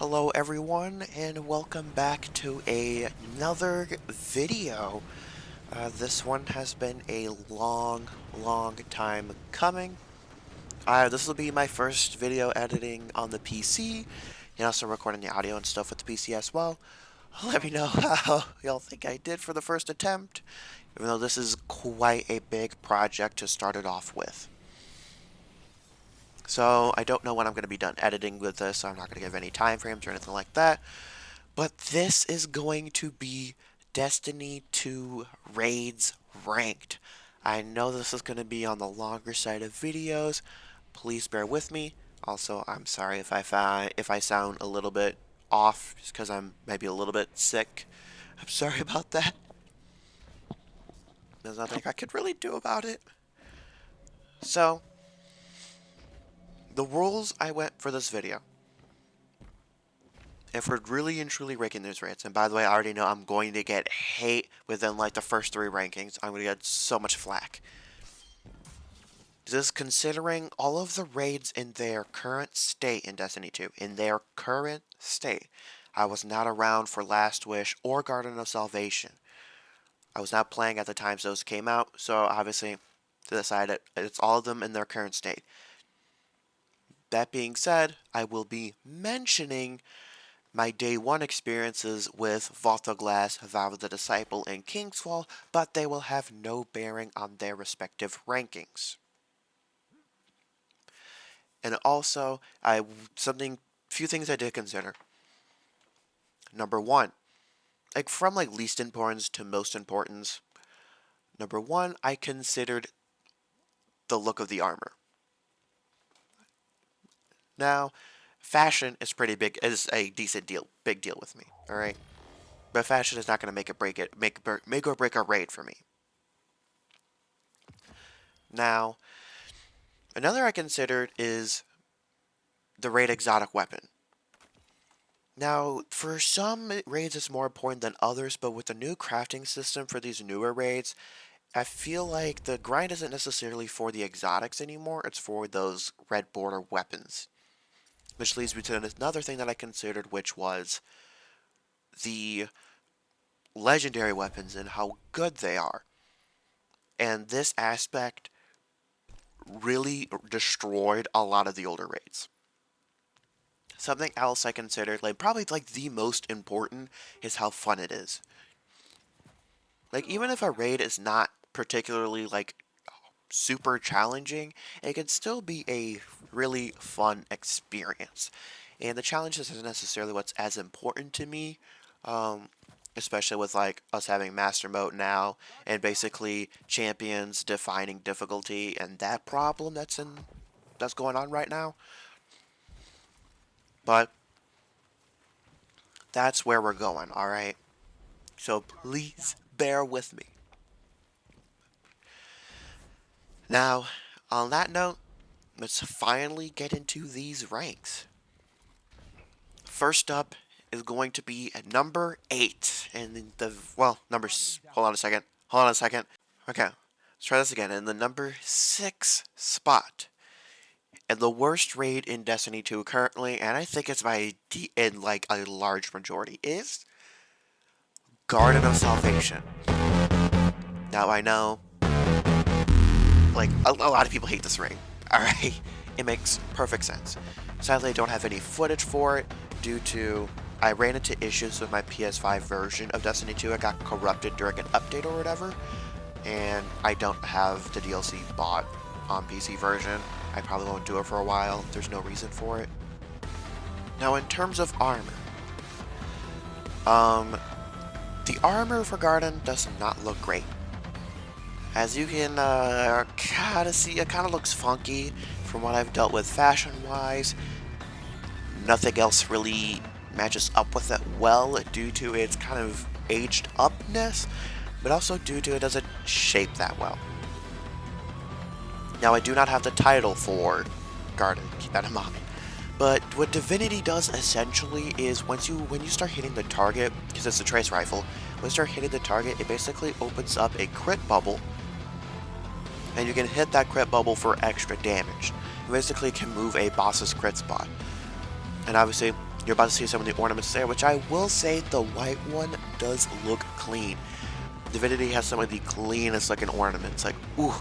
Hello everyone and welcome back to another video. This one has been a long time coming. This will be my first video editing on the PC and also recording the audio and stuff with the PC as well. Let me know how y'all think I did for the first attempt, even though this is quite a big project to start it off with. So I don't know when I'm going to be done editing with this, so I'm not going to give any time frames or anything like that. But this is going to be Destiny 2 Raids Ranked. I know this is going to be on the longer side of videos. Please bear with me. Also, I'm sorry if I sound a little bit off, just because I'm maybe a little bit sick. I'm sorry about that. There's nothing I could really do about it. So, the rules I went for this video. If we're really and truly ranking these rates, and by the way, I already know I'm going to get hate within like the first 3 rankings. I'm going to get so much flack. Just considering all of the raids in their current state in Destiny 2, in their current state. I was not around for Last Wish or Garden of Salvation. I was not playing at the times those came out, so obviously decided it's all of them in their current state. That being said, I will be mentioning my day 1 experiences with Vault of Glass, Vow of the Disciple, and Kingsfall, but they will have no bearing on their respective rankings. And also, few things I did consider. Number 1, from least importance to most importance. Number 1, I considered the look of the armor. Now, fashion is pretty big, is a decent deal, big deal with me, alright? But fashion is not going to make or break a raid for me. Now, another I considered is the raid exotic weapon. Now, for some raids it's more important than others, but with the new crafting system for these newer raids, I feel like the grind isn't necessarily for the exotics anymore, it's for those red border weapons. Which leads me to another thing that I considered, which was the legendary weapons and how good they are. And this aspect really destroyed a lot of the older raids. Something else I considered, probably the most important, is how fun it is. Even if a raid is not particularly super challenging, it can still be a really fun experience. And the challenges isn't necessarily what's as important to me, especially with us having master mode now and basically champions defining difficulty and that problem that's going on right now. But that's where we're going, alright? So please bear with me. Now, on that note, let's finally get into these ranks. First up is going to be at number 8, and hold on a second. Okay, let's try this again. In the number 6 spot, and the worst raid in Destiny 2 currently, and I think it's in a large majority, is Garden of Salvation. Now I know, a lot of people hate this raid, alright? It makes perfect sense. Sadly, I don't have any footage for it due to I ran into issues with my PS5 version of Destiny 2. It got corrupted during an update or whatever, and I don't have the DLC bought on PC version. I probably won't do it for a while. There's no reason for it. Now, in terms of armor, the armor for Garden does not look great. As you can kind of see, it kind of looks funky from what I've dealt with fashion-wise. Nothing else really matches up with it well due to its kind of aged upness, but also due to it doesn't shape that well. Now, I do not have the title for Garden, keep that in mind. But what Divinity does essentially is when you start hitting the target, because it's a trace rifle, when you start hitting the target, it basically opens up a crit bubble, and you can hit that crit bubble for extra damage. You basically can move a boss's crit spot. And obviously, You're about to see some of the ornaments there, which I will say the white one does look clean. Divinity has some of the cleanest looking ornaments, like, ooh.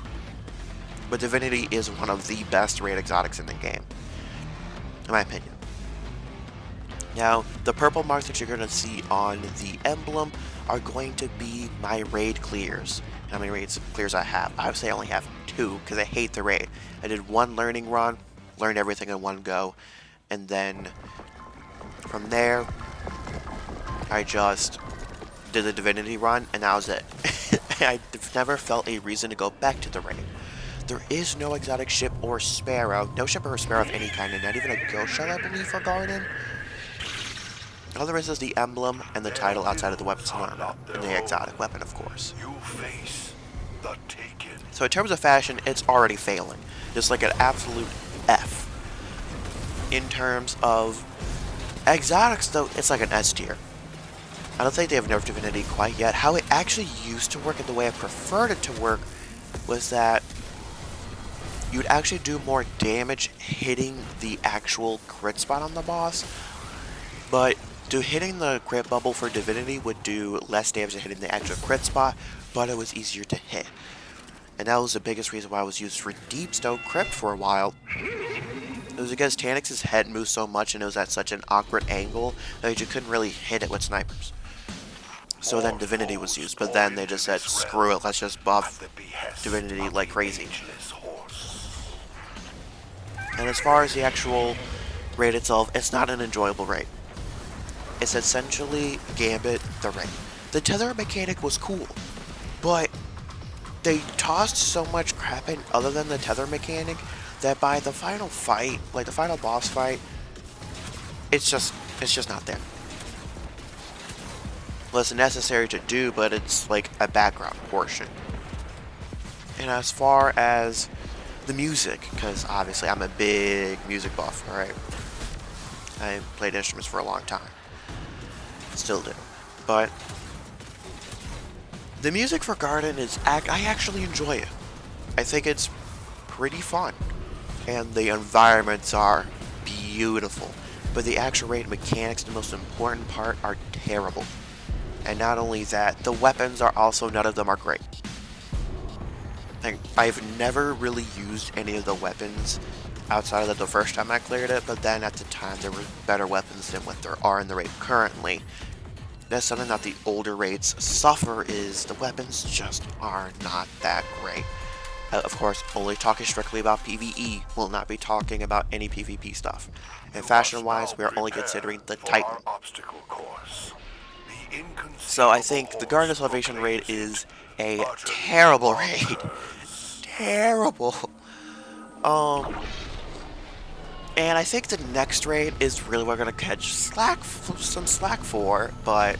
But Divinity is one of the best raid exotics in the game, in my opinion. Now, the purple marks that you're going to see on the emblem are going to be my raid clears. How many raid clears I have? I would say I only have 2, because I hate the raid. I did 1 learning run, learned everything in 1 go, and then from there, I just did the Divinity run, and that was it. I've never felt a reason to go back to the raid. There is no exotic ship or sparrow, no ship or sparrow of any kind, and not even a ghost shell, I believe, for Garden. All there is the emblem and the title outside of the weapons and the exotic weapon, of course. So in terms of fashion, it's already failing. Just like an absolute F. In terms of exotics, though, it's like an S tier. I don't think they have nerfed Divinity quite yet. How it actually used to work and the way I preferred it to work was that you'd actually do more damage hitting the actual crit spot on the boss, but hitting the crit bubble for Divinity would do less damage than hitting the actual crit spot, but it was easier to hit. And that was the biggest reason why it was used for Deepstone Crypt for a while. It was because Taniks's head moved so much and it was at such an awkward angle that you couldn't really hit it with snipers. So then Divinity was used, but then they just said, screw it, let's just buff Divinity like crazy. And as far as the actual raid itself, it's not an enjoyable raid. It's essentially Gambit the raid. The tether mechanic was cool, but they tossed so much crap in other than the tether mechanic that by the final fight, like the final boss fight, it's just not there. Well, it's necessary to do, but it's like a background portion. And as far as the music, because obviously I'm a big music buff, alright? I played instruments for a long time. Still do. But the music for Garden is, I actually enjoy it. I think it's pretty fun. And the environments are beautiful. But the actual raid mechanics, the most important part, are terrible. And not only that, the weapons are also, none of them are great. Like, I've never really used any of the weapons outside of the first time I cleared it, but then at the time there were better weapons than what there are in the raid currently. That's something that the older raids suffer, is the weapons just are not that great. Of course, only talking strictly about PvE, will not be talking about any PvP stuff. And fashion-wise, we are only considering the Titan. So I think the Garden of Salvation raid is a terrible raid. Terrible. And I think the next raid is really what we're going to catch some slack for, but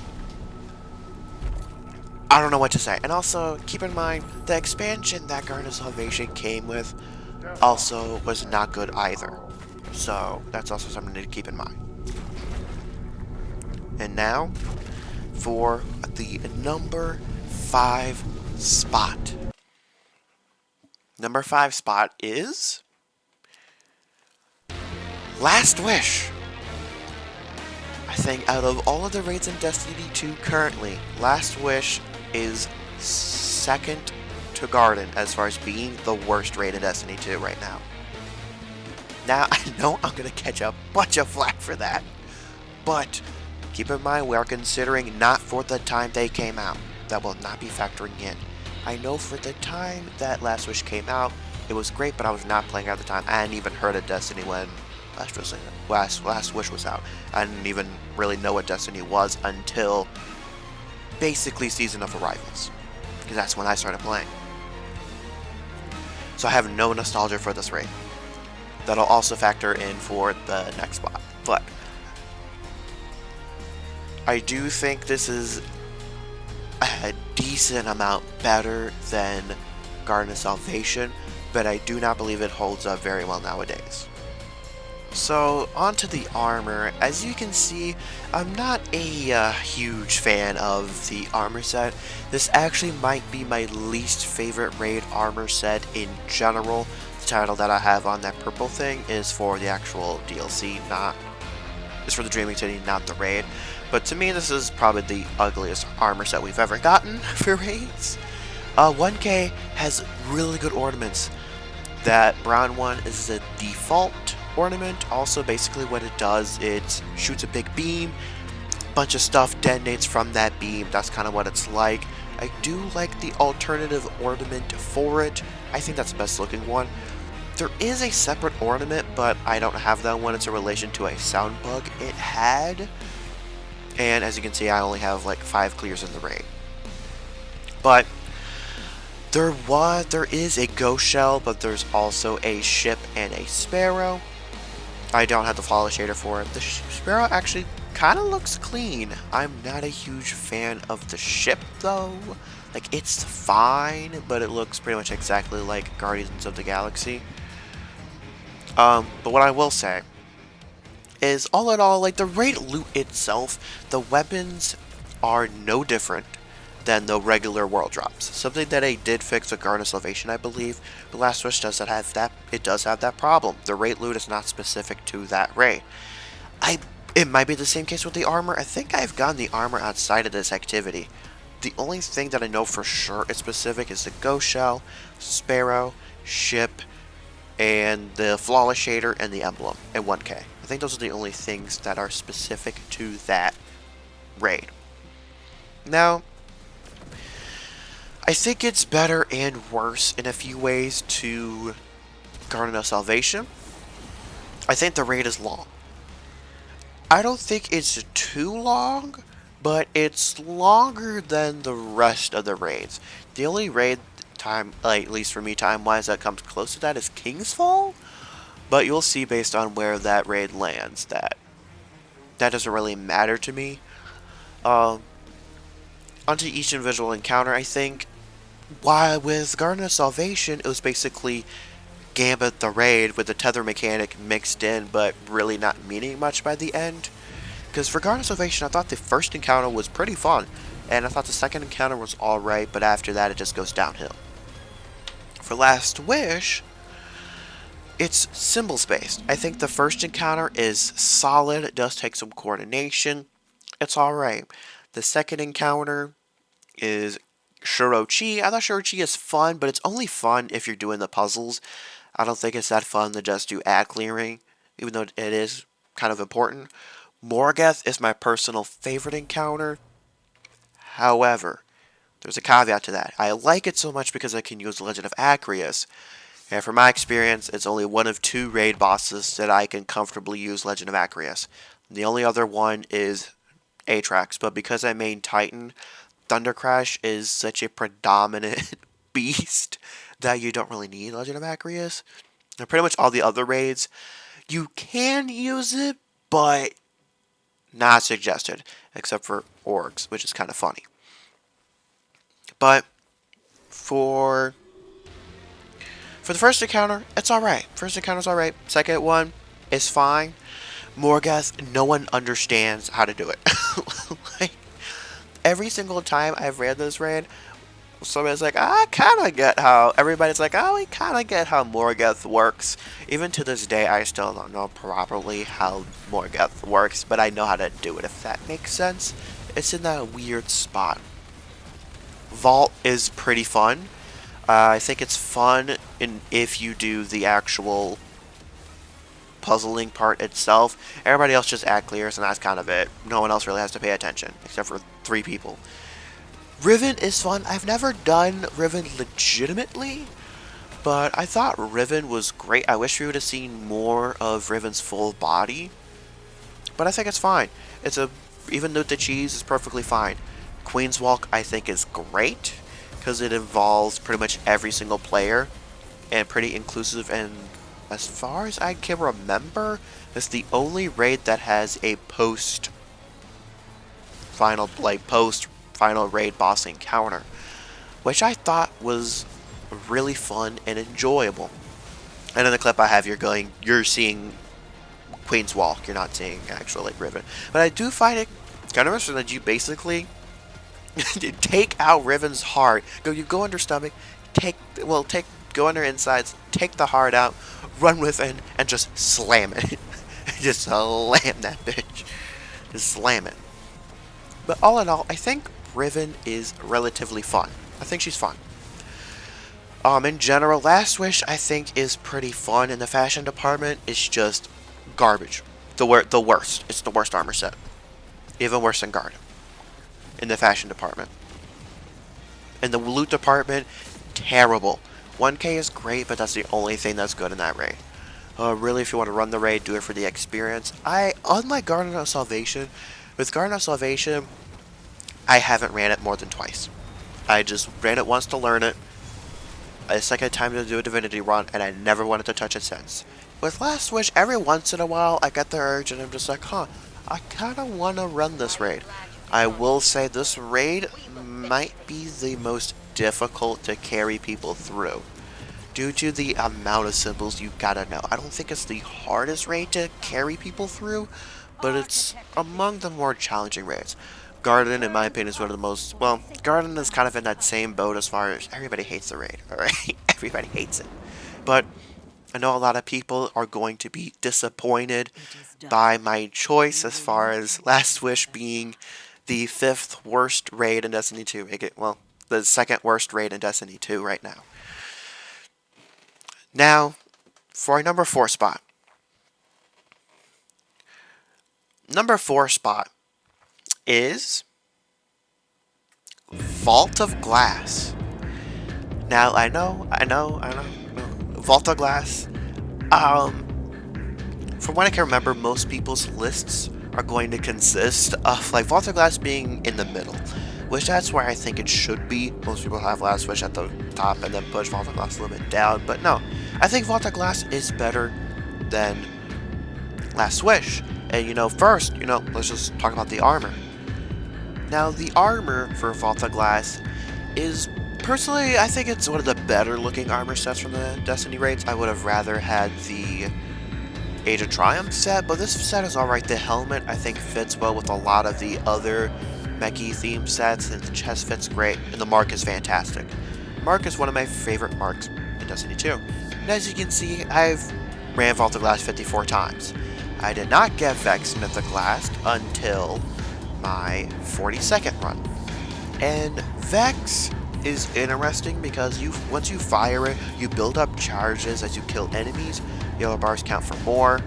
I don't know what to say. And also, keep in mind, the expansion that Garden of Salvation came with also was not good either. So, that's also something to keep in mind. And now, for the number 5 spot. Number 5 spot is Last Wish. I think out of all of the raids in Destiny 2 currently, Last Wish is second to Garden as far as being the worst raid in Destiny 2 right now. Now, I know I'm going to catch a bunch of flack for that, but keep in mind we are considering not for the time they came out. That will not be factoring in. I know for the time that Last Wish came out, it was great, but I was not playing at the time. I hadn't even heard of Destiny when Last Wish was out. I didn't even really know what Destiny was until basically Season of Arrivals, because that's when I started playing. So I have no nostalgia for this raid. That'll also factor in for the next spot. But I do think this is a decent amount better than Garden of Salvation, but I do not believe it holds up very well nowadays. So, onto the armor. As you can see, I'm not a huge fan of the armor set. This actually might be my least favorite raid armor set in general. The title that I have on that purple thing is for the actual DLC, not is for the Dreaming City, not the raid. But to me, this is probably the ugliest armor set we've ever gotten for raids. 1K has really good ornaments. That brown one is the default ornament. Also, basically what it does, it shoots a big beam, bunch of stuff detonates from that beam. That's kind of what it's like. I do like the alternative ornament for it. I think that's the best looking one. There is a separate ornament, but I don't have that one. It's in relation to a sound bug it had. And as you can see, I only have like 5 clears in the raid. But there is a ghost shell, but there's also a ship and a sparrow. I don't have the flawless shader for it. The sparrow actually kind of looks clean. I'm not a huge fan of the ship though. Like, it's fine, but it looks pretty much exactly like Guardians of the Galaxy. But what I will say is, all in all, like, the raid loot itself, the weapons are no different than the regular world drops. Something that I did fix with Garden of Salvation, I believe. The Last Wish does have that problem. The raid loot is not specific to that raid. It might be the same case with the armor. I think I've gotten the armor outside of this activity. The only thing that I know for sure is specific is the Ghost Shell, Sparrow, Ship, and the Flawless Shader and the Emblem in 1K. I think those are the only things that are specific to that raid. Now, I think it's better and worse in a few ways to Garden of Salvation. I think the raid is long. I don't think it's too long, but it's longer than the rest of the raids. The only raid time, like, at least for me time-wise, that comes close to that is Kingsfall. But you'll see based on where that raid lands that doesn't really matter to me. Onto each individual encounter, I think. While with Garden of Salvation, it was basically Gambit the raid with the tether mechanic mixed in, but really not meaning much by the end. Because for Garden of Salvation, I thought the first encounter was pretty fun, and I thought the second encounter was alright, but after that it just goes downhill. For Last Wish, it's symbols based. I think the first encounter is solid. It does take some coordination. It's alright. The second encounter is Shirochi. I thought Shirochi is fun, but it's only fun if you're doing the puzzles. I don't think it's that fun to just do ad clearing, even though it is kind of important. Morgeth is my personal favorite encounter. However, there's a caveat to that. I like it so much because I can use the Legend of Acreus. And from my experience, it's only one of 2 raid bosses that I can comfortably use Legend of Acreus. The only other one is Atrax, but because I main Titan, Thunder Crash is such a predominant beast that you don't really need Legend of Acreus. And pretty much all the other raids, you can use it, but not suggested, except for Orgs, which is kind of funny. But for the first encounter, it's alright. First encounter's alright. Second one is fine. Morgeth, no one understands how to do it. Like, every single time I've read this raid, somebody's like, I kind of get how, everybody's like, oh, we kind of get how Morgeth works. Even to this day, I still don't know properly how Morgeth works, but I know how to do it, if that makes sense. It's in that weird spot. Vault is pretty fun. I think it's fun if you do the actual puzzling part itself. Everybody else just ad clears, and that's kind of it. No one else really has to pay attention, except for 3 people. Riven is fun. I've never done Riven legitimately, but I thought Riven was great. I wish we would have seen more of Riven's full body, but I think it's fine. Even though the cheese is perfectly fine. Queen's Walk, I think, is great because it involves pretty much every single player and pretty inclusive, and as far as I can remember, it's the only raid that has a post final raid boss encounter, which I thought was really fun and enjoyable. And in the clip I have, you're seeing Queen's Walk, you're not seeing actual like Riven. But I do find it kind of interesting that you basically take out Riven's heart. You go under stomach, go under insides, take the heart out, run with it, and just slam it. Just slam that bitch. Just slam it. But all in all, I think Riven is relatively fun. I think she's fun. In general, Last Wish I think is pretty fun, and the fashion department is just garbage. The worst. It's the worst armor set. Even worse than Guard. In the fashion department. In the loot department, terrible. 1K is great, but that's the only thing that's good in that raid. Really, if you want to run the raid, do it for the experience. Unlike Garden of Salvation, with Garden of Salvation, I haven't ran it more than twice. I just ran it once to learn it, a second time to do a Divinity run, and I never wanted to touch it since. With Last Wish, every once in a while, I get the urge, and I'm just like, huh, I kind of want to run this raid. I will say this raid might be the most difficult to carry people through, due to the amount of symbols you gotta know. I don't think it's the hardest raid to carry people through, but it's among the more challenging raids. Garden, in my opinion, is one of the most, well, Garden is kind of in that same boat as far as everybody hates the raid, alright? Everybody hates it. But I know a lot of people are going to be disappointed by my choice as far as Last Wish being the 5th worst raid in Destiny 2. Well, the 2nd worst raid in Destiny 2 right now. Now, for a number 4 spot. Number 4 spot is Vault of Glass. Now, I know. Vault of Glass, from what I can remember, most people's lists are going to consist of, like, Vault of Glass being in the middle, which that's where I think it should be. Most people have Last Wish at the top and then push Vault of Glass a little bit down, but no. I think Vault of Glass is better than Last Wish. And, first, let's just talk about the armor. Now, the armor for Vault of Glass is, personally, I think it's one of the better looking armor sets from the Destiny raids. I would have rather had the Age of Triumph set, but this set is alright. The helmet, I think, fits well with a lot of the other mechy theme sets, and the chest fits great, and the mark is fantastic. Mark is one of my favorite marks in Destiny 2. And as you can see, I've ran Vault of Glass 54 times. I did not get Vex Mythic Glass until my 42nd run. And Vex is interesting because once you fire it, you build up charges as you kill enemies. Yellow bars count for more,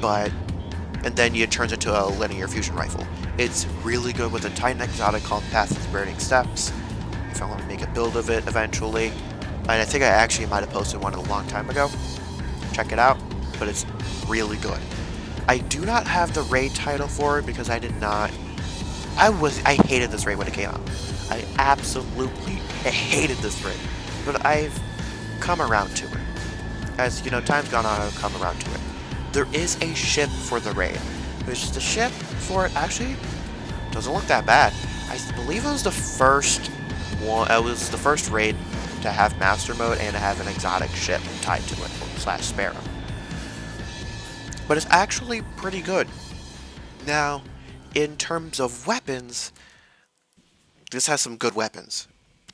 and then it turns into a linear fusion rifle. It's really good with a Titan exotic called Path of the Burning Steps, if I want to make a build of it eventually. And I think I actually might have posted one a long time ago. Check it out, but it's really good. I do not have the raid title for it because I hated this raid when it came out. I absolutely hated this raid, but I've come around to it. As time's gone on, I've come around to it. There is a ship for the raid, which the ship for it actually doesn't look that bad. I believe it was the first one. It was the first raid to have Master Mode and to have an exotic ship tied to it, / Sparrow. But it's actually pretty good. Now, in terms of weapons, this has some good weapons.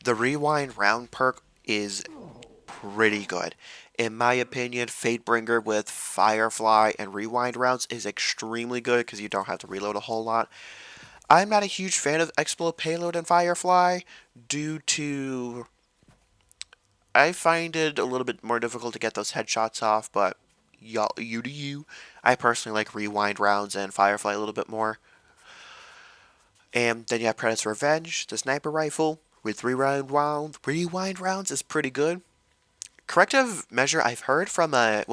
The Rewind round perk is pretty good. In my opinion, Fatebringer with Firefly and Rewind rounds is extremely good because you don't have to reload a whole lot. I'm not a huge fan of Explode Payload and Firefly due to... I find it a little bit more difficult to get those headshots off, but you do you. I personally like Rewind rounds and Firefly a little bit more. And then you have Predator's Revenge, the sniper rifle with rewind rounds is pretty good. Corrective measure, I've heard from I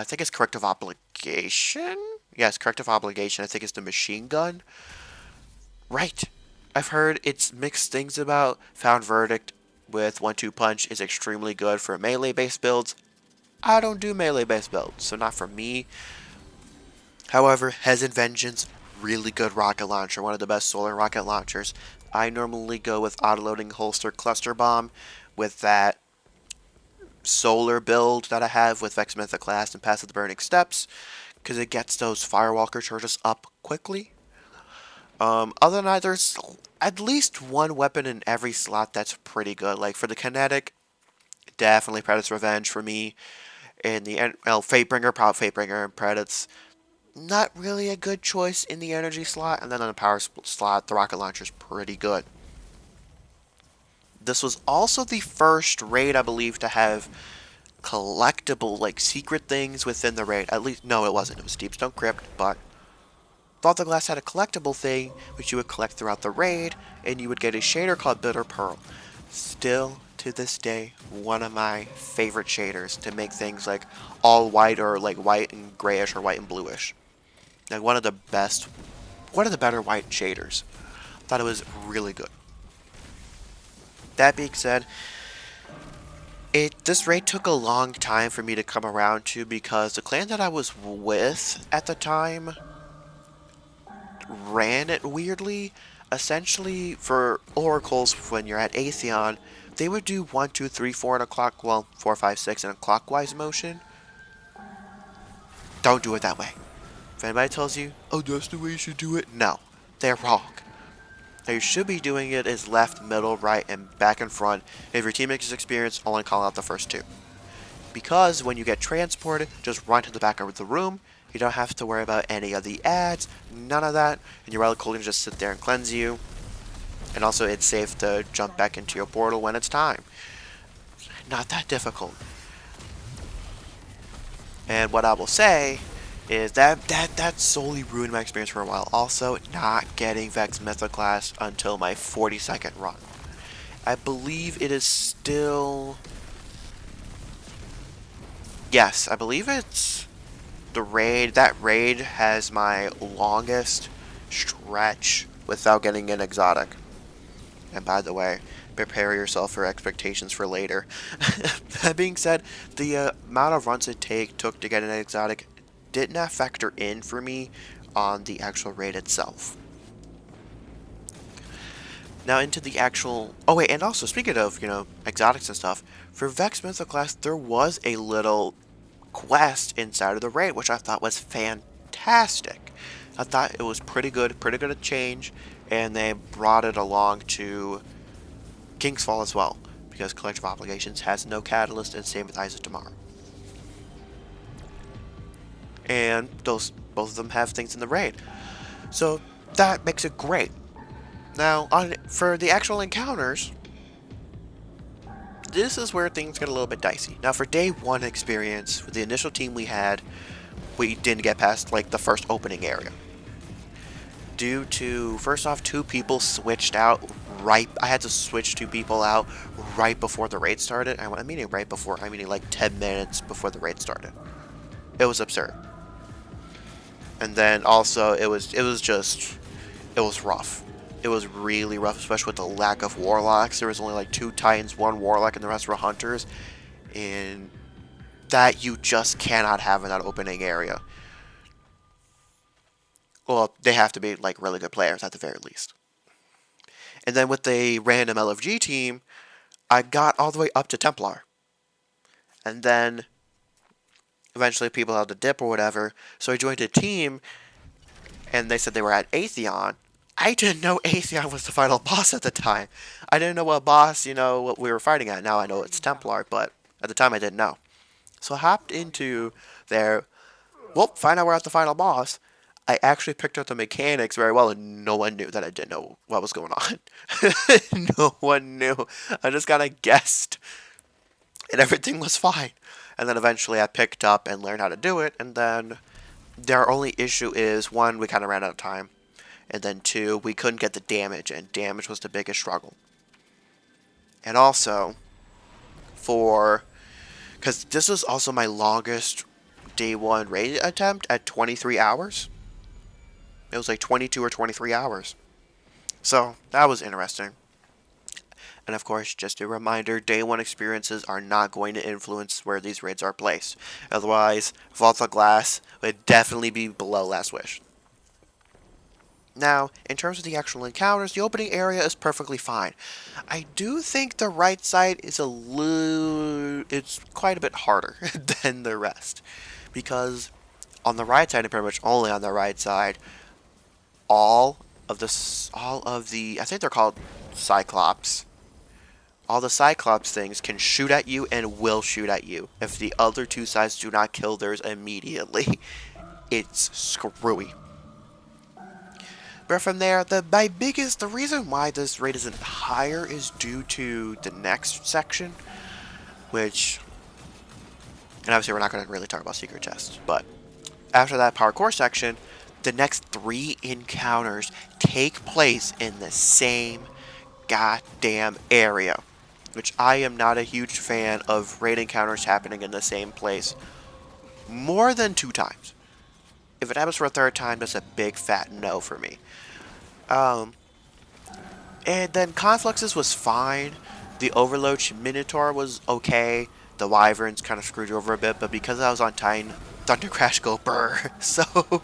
think it's Corrective Obligation? Yes, Corrective Obligation, I think it's the machine gun. Right. I've heard it's mixed things about. Found Verdict with 1-2 punch is extremely good for melee-based builds. I don't do melee-based builds, so not for me. However, Hezin Vengeance, really good rocket launcher, one of the best solar rocket launchers. I normally go with autoloading holster cluster bomb with that solar build that I have with Vex Mythic Glass and Path of the Burning Steps, because it gets those Firewalker charges up quickly. Other than that, there's at least one weapon in every slot that's pretty good. Like for the kinetic, definitely Predator's Revenge for me. In the Fatebringer, Fatebringer and Predators. not really a good choice in the energy slot, and then on the power slot, the rocket launcher is pretty good. This was also the first raid, I believe, to have collectible, like, secret things within the raid. At least, no, it wasn't. It was Deepstone Crypt, but Vault of Glass had a collectible thing, which you would collect throughout the raid, and you would get a shader called Bitter Pearl. Still, to this day, one of my favorite shaders to make things like all white or like white and grayish or white and bluish. Like one of the better white shaders. Thought it was really good. That being said, this raid took a long time for me to come around to because the clan that I was with at the time ran it weirdly. Essentially, for oracles, when you're at Atheon, they would do 1, 2, 3, 4 in a clock, well, 4, 5, 6 in a clockwise motion. Don't do it that way. If anybody tells you, oh, that's the way you should do it, no, they're wrong. How you should be doing it is left, middle, right, and back and front. If your teammate is experienced, only call out the first two. Because when you get transported, just run to the back of the room. You don't have to worry about any of the ads, none of that, and your relic can just sit there and cleanse you. And also, it's safe to jump back into your portal when it's time. Not that difficult. And what I will say is that solely ruined my experience for a while. Also, not getting Vex Mythoclast until my 42nd run. I believe it is still... Yes, I believe it's the raid. That raid has my longest stretch without getting an exotic. And by the way, prepare yourself for expectations for later. That being said, the amount of runs it took to get an exotic did not factor in for me on the actual raid itself. Now into the actual... Oh wait, and also speaking of, exotics and stuff, for Vex Mythoclast, there was a little quest inside of the raid, which I thought was fantastic. I thought it was pretty good at change, and they brought it along to King's Fall as well, because Collective Obligations has no catalyst, and same with Eyes of Tomorrow. And both of them have things in the raid. So that makes it great. Now, for the actual encounters, this is where things get a little bit dicey. Now, for day one experience, with the initial team we had, we didn't get past, like, the first opening area. Due to, first off, 2 people switched out I had to switch 2 people out right before the raid started. I'm meaning right before, I mean like 10 minutes before the raid started. It was absurd. And then also, it was rough. It was really rough, especially with the lack of warlocks. There was only like 2 titans, 1 warlock, and the rest were hunters. And that you just cannot have in that opening area. Well, they have to be like really good players at the very least. And then with the random LFG team, I got all the way up to Templar. And then eventually people had to dip or whatever, so I joined a team, and they said they were at Atheon. I didn't know Atheon was the final boss at the time. I didn't know what boss, what we were fighting at. Now I know it's Templar, but at the time I didn't know. So I hopped into there. Well, find out we're at the final boss. I actually picked up the mechanics very well, and no one knew that I didn't know what was going on. No one knew. I just kind of guessed, and everything was fine. And then eventually I picked up and learned how to do it, and then their only issue is, 1, we kind of ran out of time, and then 2, we couldn't get the damage, and damage was the biggest struggle. And also, because this was also my longest day 1 raid attempt at 23 hours. It was like 22 or 23 hours. So, that was interesting. And of course, just a reminder, day 1 experiences are not going to influence where these raids are placed. Otherwise, Vault of Glass would definitely be below Last Wish. Now, in terms of the actual encounters, the opening area is perfectly fine. I do think the right side is it's quite a bit harder than the rest. Because on the right side, and pretty much only on the right side, all of the, I think they're called Cyclops. All the Cyclops things can shoot at you and will shoot at you if the other 2 sides do not kill theirs immediately. it's screwy. But from there, the reason why this raid isn't higher is due to the next section, which, and obviously we're not going to really talk about secret chests, but after that parkour section, the next 3 encounters take place in the same goddamn area, which I am not a huge fan of raid encounters happening in the same place more than 2 times. If it happens for a 3rd time, that's a big fat no for me. And then Confluxes was fine. The Overload Minotaur was okay. The Wyverns kind of screwed you over a bit, but because I was on Titan, Thunder Crash go brr. So,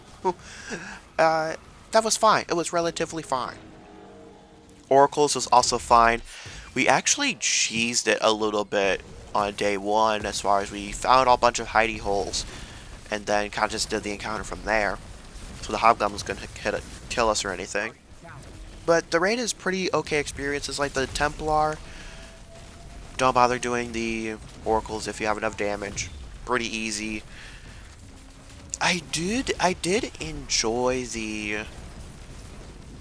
that was fine. It was relatively fine. Oracles was also fine. We actually cheesed it a little bit on day 1 as far as we found a bunch of hidey holes and then kind of just did the encounter from there. So the Hobgoblin's going to kill us or anything. But the raid is pretty okay experiences, like the Templar. Don't bother doing the Oracles if you have enough damage. Pretty easy. I did enjoy the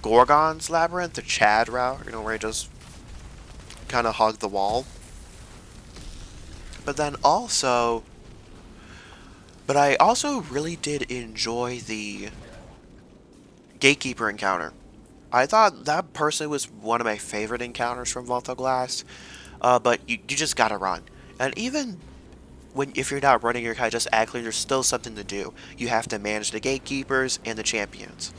Gorgon's Labyrinth, the Chad route, where I just kind of hug the wall. But I also really did enjoy the Gatekeeper encounter. I thought that personally was one of my favorite encounters from Vault of Glass, but you just gotta run. And even if you're not running, you're kind of just acting, there's still something to do. You have to manage the Gatekeepers and the Champions,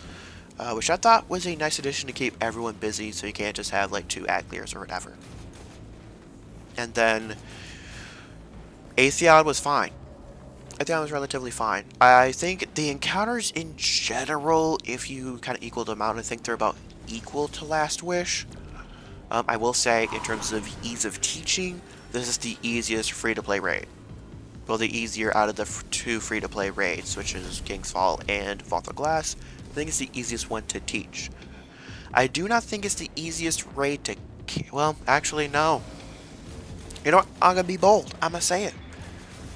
which I thought was a nice addition to keep everyone busy, so you can't just have like 2 Aclears or whatever. And then Atheon was fine. Atheon was relatively fine. I think the encounters in general, if you kind of equal them out, I think they're about equal to Last Wish. I will say, in terms of ease of teaching, this is the easiest free-to-play raid. Well, the easier out of the 2 free-to-play raids, which is King's Fall and Vault of Glass. I think it's the easiest one to teach. I do not think it's the easiest raid to... Well, actually, no. You know what? I'm going to be bold. I'm going to say it.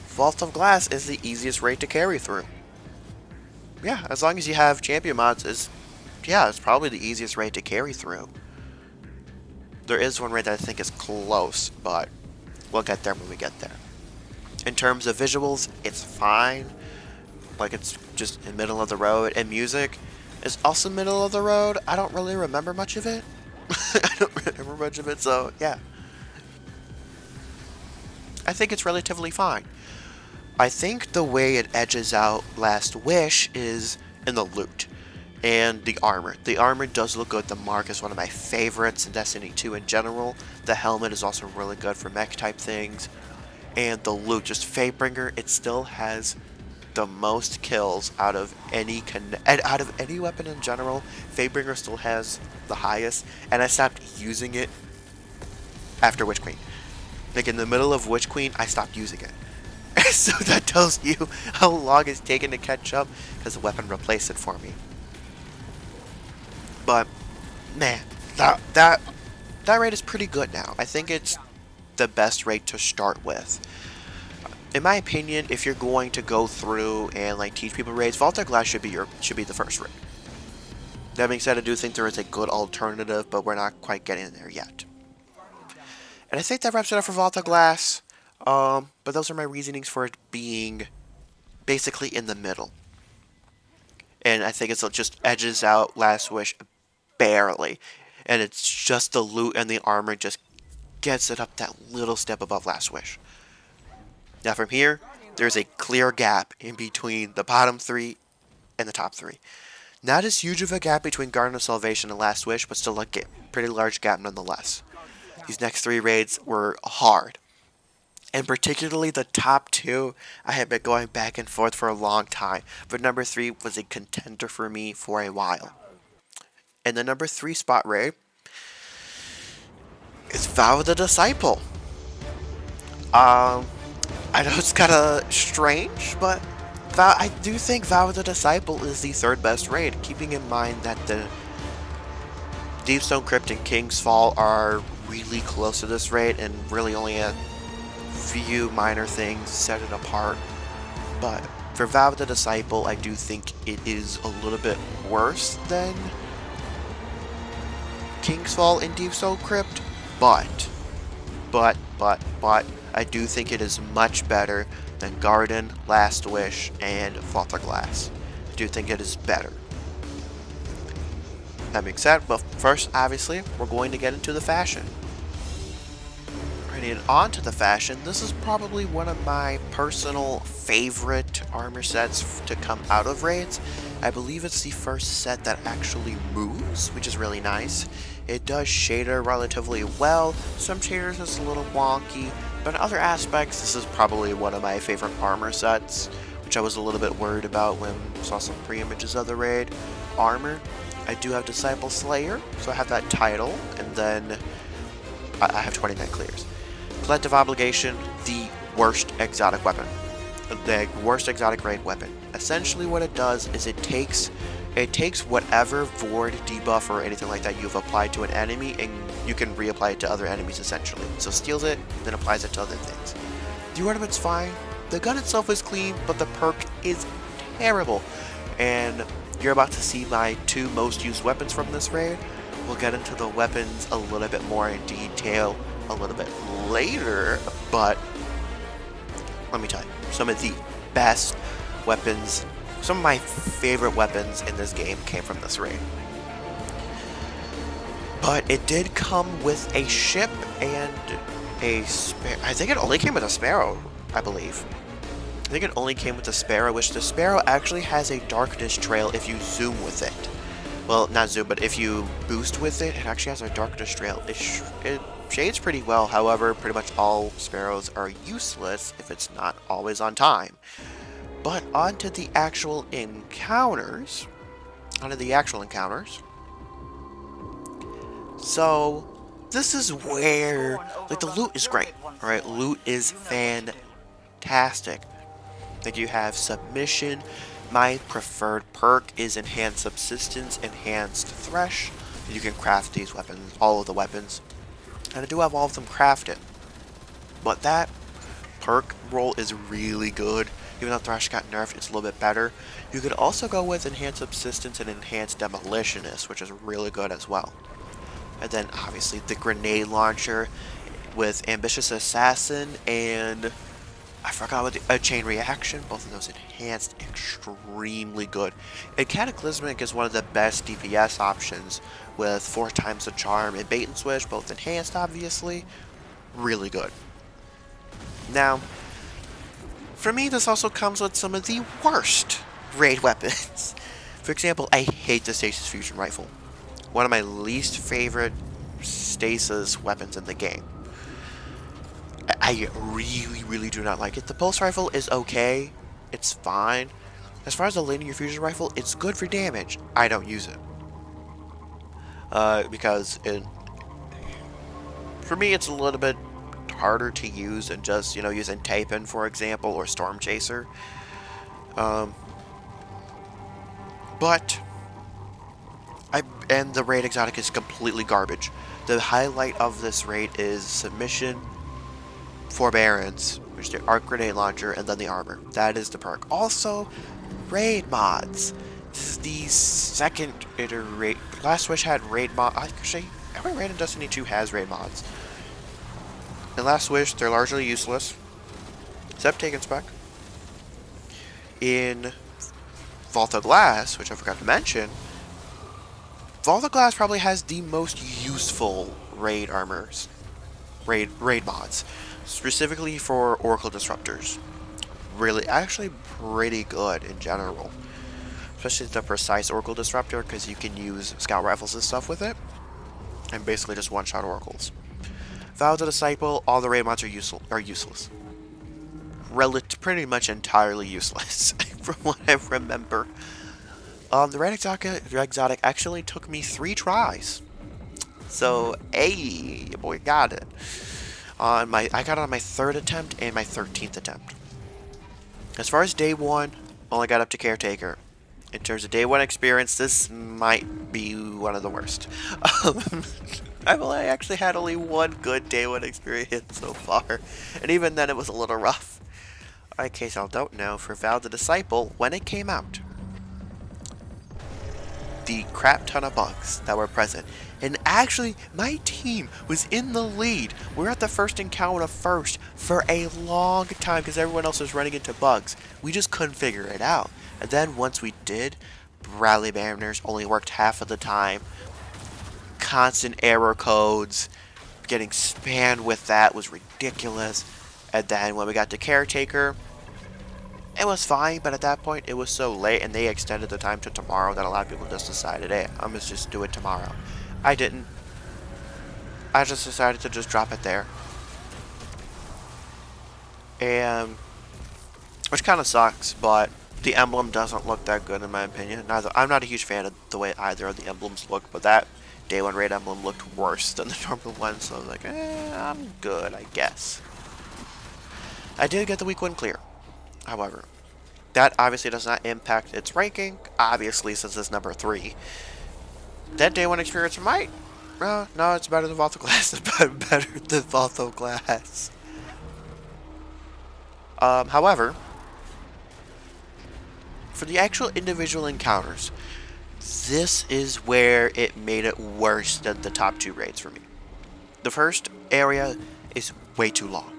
Vault of Glass is the easiest raid to carry through. Yeah, as long as you have champion mods, it's probably the easiest raid to carry through. There is one raid that I think is close, but we'll get there when we get there. In terms of visuals, it's fine. Like, it's just in the middle of the road. And music is also middle of the road. I don't really remember much of it. I don't remember much of it, so yeah. I think it's relatively fine. I think the way it edges out Last Wish is in the loot and the armor. The armor does look good. The Mark is one of my favorites in Destiny 2 in general. The helmet is also really good for mech type things. And the loot, just Fatebringer, it still has the most kills out of any weapon in general. Fatebringer still has the highest, and I stopped using it after Witch Queen. Like in the middle of Witch Queen, I stopped using it. So that tells you how long it's taken to catch up, because the weapon replaced it for me. But man, that raid is pretty good now. I think it's the best raid to start with. In my opinion, if you're going to go through and like teach people raids, Vault of Glass should be the first raid. That being said, I do think there is a good alternative, but we're not quite getting there yet. And I think that wraps it up for Vault of Glass. But those are my reasonings for it being basically in the middle. And I think it just edges out Last Wish barely. And it's just the loot and the armor just gets it up that little step above Last Wish. Now from here, there's a clear gap in between the bottom 3 and the top 3. Not as huge of a gap between Garden of Salvation and Last Wish, but still a pretty large gap nonetheless. These next 3 raids were hard. And particularly the top 2, I had been going back and forth for a long time. But number 3 was a contender for me for a while. And the number 3 spot raid is Vow of the Disciple. I know it's kind of strange, but I do think Vow of the Disciple is the 3rd best raid, keeping in mind that the Deepstone Crypt and King's Fall are really close to this raid, and really only a few minor things set it apart. But For Vow of the Disciple, I do think it is a little bit worse than Kingsfall and Deep Soul Crypt, but, I do think it is much better than Garden, Last Wish, and Vault of Glass. I do think it is better. That being said, but first, obviously, we're going to get into the fashion. And on to the fashion, this is probably one of my personal favorite armor sets to come out of raids. I believe it's the first set that actually moves, which is really nice. It does shader relatively well. Some shaders is a little wonky, but in other aspects, this is probably one of my favorite armor sets, which I was a little bit worried about when I saw some pre-images of the raid. Armor, I do have Disciple Slayer, so I have that title, and then I have 29 clears. Collective Obligation, the worst exotic weapon. The worst exotic raid weapon. Essentially what it does is it takes whatever Void debuff or anything like that you've applied to an enemy, and you can reapply it to other enemies essentially. So steals it, then applies it to other things. The ornament's fine, the gun itself is clean, but the perk is terrible. And you're about to see my two most used weapons from this raid. We'll get into the weapons a little bit more in detail a little bit later, but let me tell you, some of the best weapons, some of my favorite weapons in this game came from this raid. But it did come with a ship and a Sparrow. I think it only came with a Sparrow, I believe. I think it only came with a Sparrow, which the Sparrow actually has a darkness trail if you zoom with it. Well, not zoom, but if you boost with it, it actually has a darkness trail. It shades pretty well, however, pretty much all Sparrows are useless if it's not always on time. But onto the actual encounters. So, this is where, like, the loot is great, alright? Loot is fantastic. Like, you have Submission. My preferred perk is Enhanced Subsistence, Enhanced Thresh. You can craft these weapons, all of the weapons. And I do have all of them crafted. But that perk roll is really good. Even though Thresh got nerfed, it's a little bit better. You could also go with Enhanced Subsistence and Enhanced Demolitionist, which is really good as well. And then, obviously, the Grenade Launcher with Ambitious Assassin and I forgot what a Chain Reaction. Both of those enhanced extremely good. And Cataclysmic is one of the best DPS options with 4 times the charm and Bait and Switch, both enhanced obviously. Really good. Now, for me this also comes with some of the worst raid weapons. For example, I hate the Stasis Fusion Rifle. One of my least favorite stasis weapons in the game. I really do not like it. The Pulse Rifle is okay. It's fine. As far as the Linear Fusion Rifle, it's good for damage. I don't use it. Because for me, it's a little bit harder to use than just, using Tapen, for example, or Storm Chaser. And the raid exotic is completely garbage. The highlight of this raid is Submission, Forbearance, which is the Arc Grenade Launcher, and then the armor. That is the perk. Also, raid mods. This is the second iteration. Last Wish had raid mod. Actually, every raid in Destiny 2 has raid mods. In Last Wish, they're largely useless, except Take Inspect. In Vault of Glass, which I forgot to mention, Vault of Glass probably has the most useful raid armors, raid mods, specifically for Oracle Disruptors. Really, actually pretty good in general. Especially the Precise Oracle Disruptor, because you can use Scout Rifles and stuff with it, and basically just one-shot Oracles. Vow of the Disciple, all the raid mods are useless. Pretty much entirely useless, from what I remember. The Raid Exotic actually took me 3 tries. So, hey, your boy got it. I got it on my 3rd attempt and my 13th attempt. As far as day 1, only got up to Caretaker. In terms of day 1 experience, this might be one of the worst. I actually had only one good day 1 experience so far, and even then it was a little rough. in case y'all don't know, for Val the Disciple, when it came out, the crap ton of bugs that were present. And actually, my team was in the lead. We're at the first encounter first for a long time because everyone else was running into bugs. We just couldn't figure it out. And then once we did, Bradley banners only worked half of the time. Constant error codes. Getting spammed with that was ridiculous. And then when we got to Caretaker, it was fine, but at that point it was so late and they extended the time to tomorrow that a lot of people just decided, hey, I'm gonna just do it tomorrow. I didn't. I just decided to just drop it there. And which kind of sucks, but the emblem doesn't look that good in my opinion. I'm not a huge fan of the way either of the emblems look, but that Day 1 raid emblem looked worse than the normal one, so I was like, I'm good, I guess. I did get the week 1 clear, however. That obviously does not impact its ranking, obviously, since it's number 3. That Day 1 experience might... no, it's better than Vault Glass. It's better than Vault Glass. However, for the actual individual encounters, this is where it made it worse than the top 2 raids for me. The first area is way too long.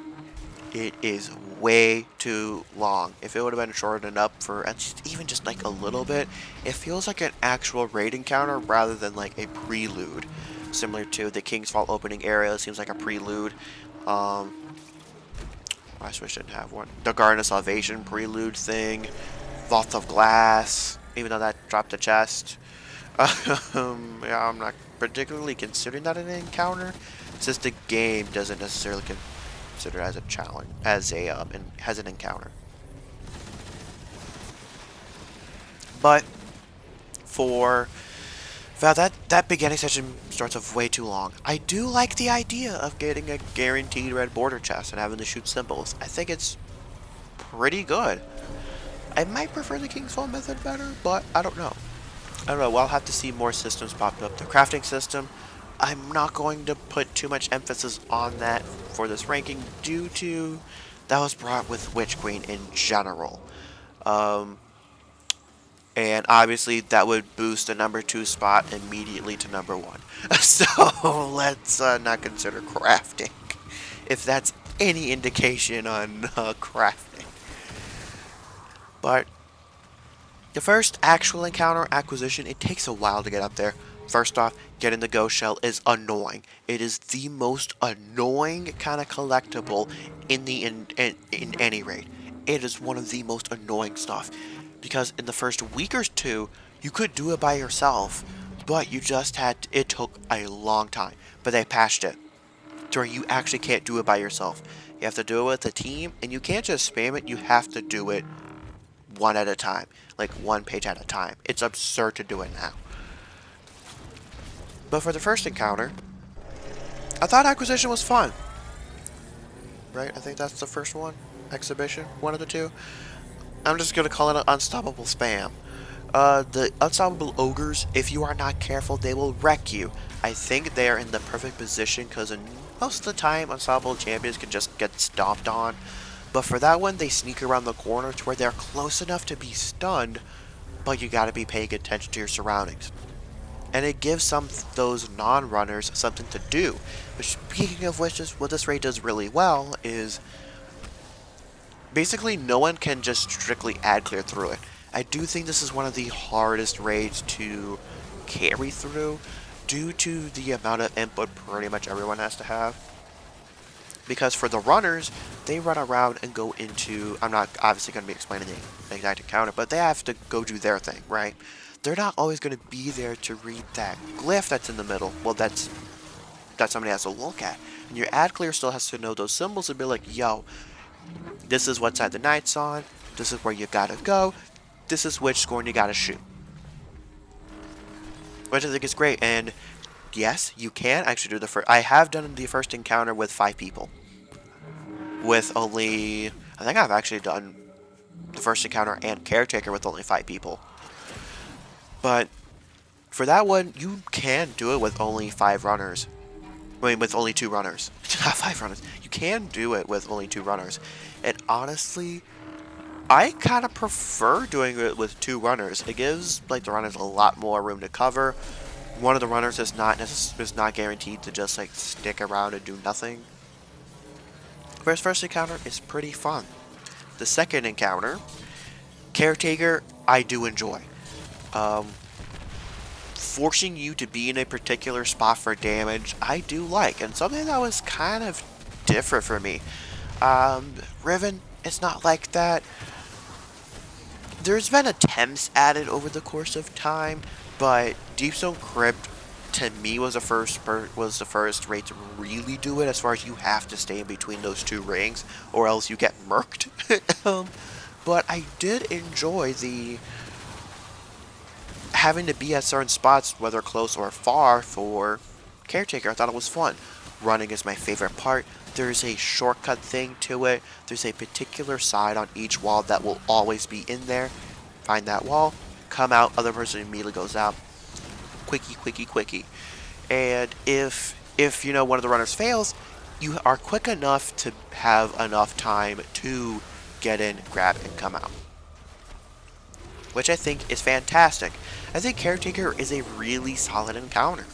It is way too long. If it would have been shortened up for even just like a little bit, it feels like an actual raid encounter rather than like a prelude. Similar to the King's Fall opening area, it seems like a prelude. I wish I didn't have one. The Garden of Salvation prelude thing. Vault of Glass, even though that dropped a chest. Yeah, I'm not particularly considering that an encounter, since the game doesn't necessarily consider it as a challenge, as an encounter. But for Val, that beginning session starts off way too long. I do like the idea of getting a guaranteed red border chest and having to shoot symbols. I think it's pretty good. I might prefer the King's Fall method better, but I don't know. We'll have to see more systems pop up. The crafting system, I'm not going to put too much emphasis on that for this ranking due to that was brought with Witch Queen in general. And obviously that would boost the number 2 spot immediately to number 1. So let's not consider crafting, if that's any indication on crafting. But the first actual encounter acquisition, it takes a while to get up there. First off, getting the ghost shell is annoying. It is the most annoying kind of collectible in any raid. It is one of the most annoying stuff. Because in the first week or 2, you could do it by yourself, but it took a long time. But they patched it to where you actually can't do it by yourself. You have to do it with a team, and you can't just spam it, you have to do it one at a time, like 1 page at a time. It's absurd to do it now. But for the first encounter, I thought acquisition was fun. Right? I think that's the first one. Exhibition, one of the 2. I'm just gonna call it an unstoppable spam. The unstoppable ogres, if you are not careful, they will wreck you. I think they are in the perfect position because most of the time, unstoppable champions can just get stomped on. But for that one, they sneak around the corner to where they're close enough to be stunned, but you gotta be paying attention to your surroundings. And it gives those non-runners something to do. But speaking of which, what this raid does really well is basically no one can just strictly ad clear through it. I do think this is one of the hardest raids to carry through due to the amount of input pretty much everyone has to have. Because for the runners, they run around and go into... I'm not obviously going to be explaining the exact encounter, but they have to go do their thing, right? They're not always going to be there to read that glyph that's in the middle. Well, that somebody has to look at. And your ad clear still has to know those symbols and be like, yo, this is what side the knight's on. This is where you gotta go. This is which scorn you gotta shoot. Which I think is great. And yes, you can actually do the first... I have done the first encounter with 5 people. With only... I think I've actually done the first encounter and Caretaker with only 5 people. But for that one, you can do it with only 5 runners. I mean, with only 2 runners. Not 5 runners. You can do it with only 2 runners. And honestly, I kind of prefer doing it with two runners. It gives like the runners a lot more room to cover. One of the runners is not guaranteed to just like stick around and do nothing. Whereas first encounter is pretty fun. The second encounter, Caretaker, I do enjoy. Um, Forcing you to be in a particular spot for damage, I do like, and something that was kind of different for me. Riven, it's not like that. There's been attempts at it over the course of time, but Deepstone Crypt to me was the first raid to really do it. As far as you have to stay in between those two rings, or else you get murked. But I did enjoy the having to be at certain spots, whether close or far, for Caretaker. I thought it was fun. Running is my favorite part. There's a shortcut thing to it. There's a particular side on each wall that will always be in there. Find that wall, come out, other person immediately goes out. Quickie, quickie, quickie. And if you know one of the runners fails, you are quick enough to have enough time to get in, grab, and come out, which I think is fantastic. I think Caretaker is a really solid encounter.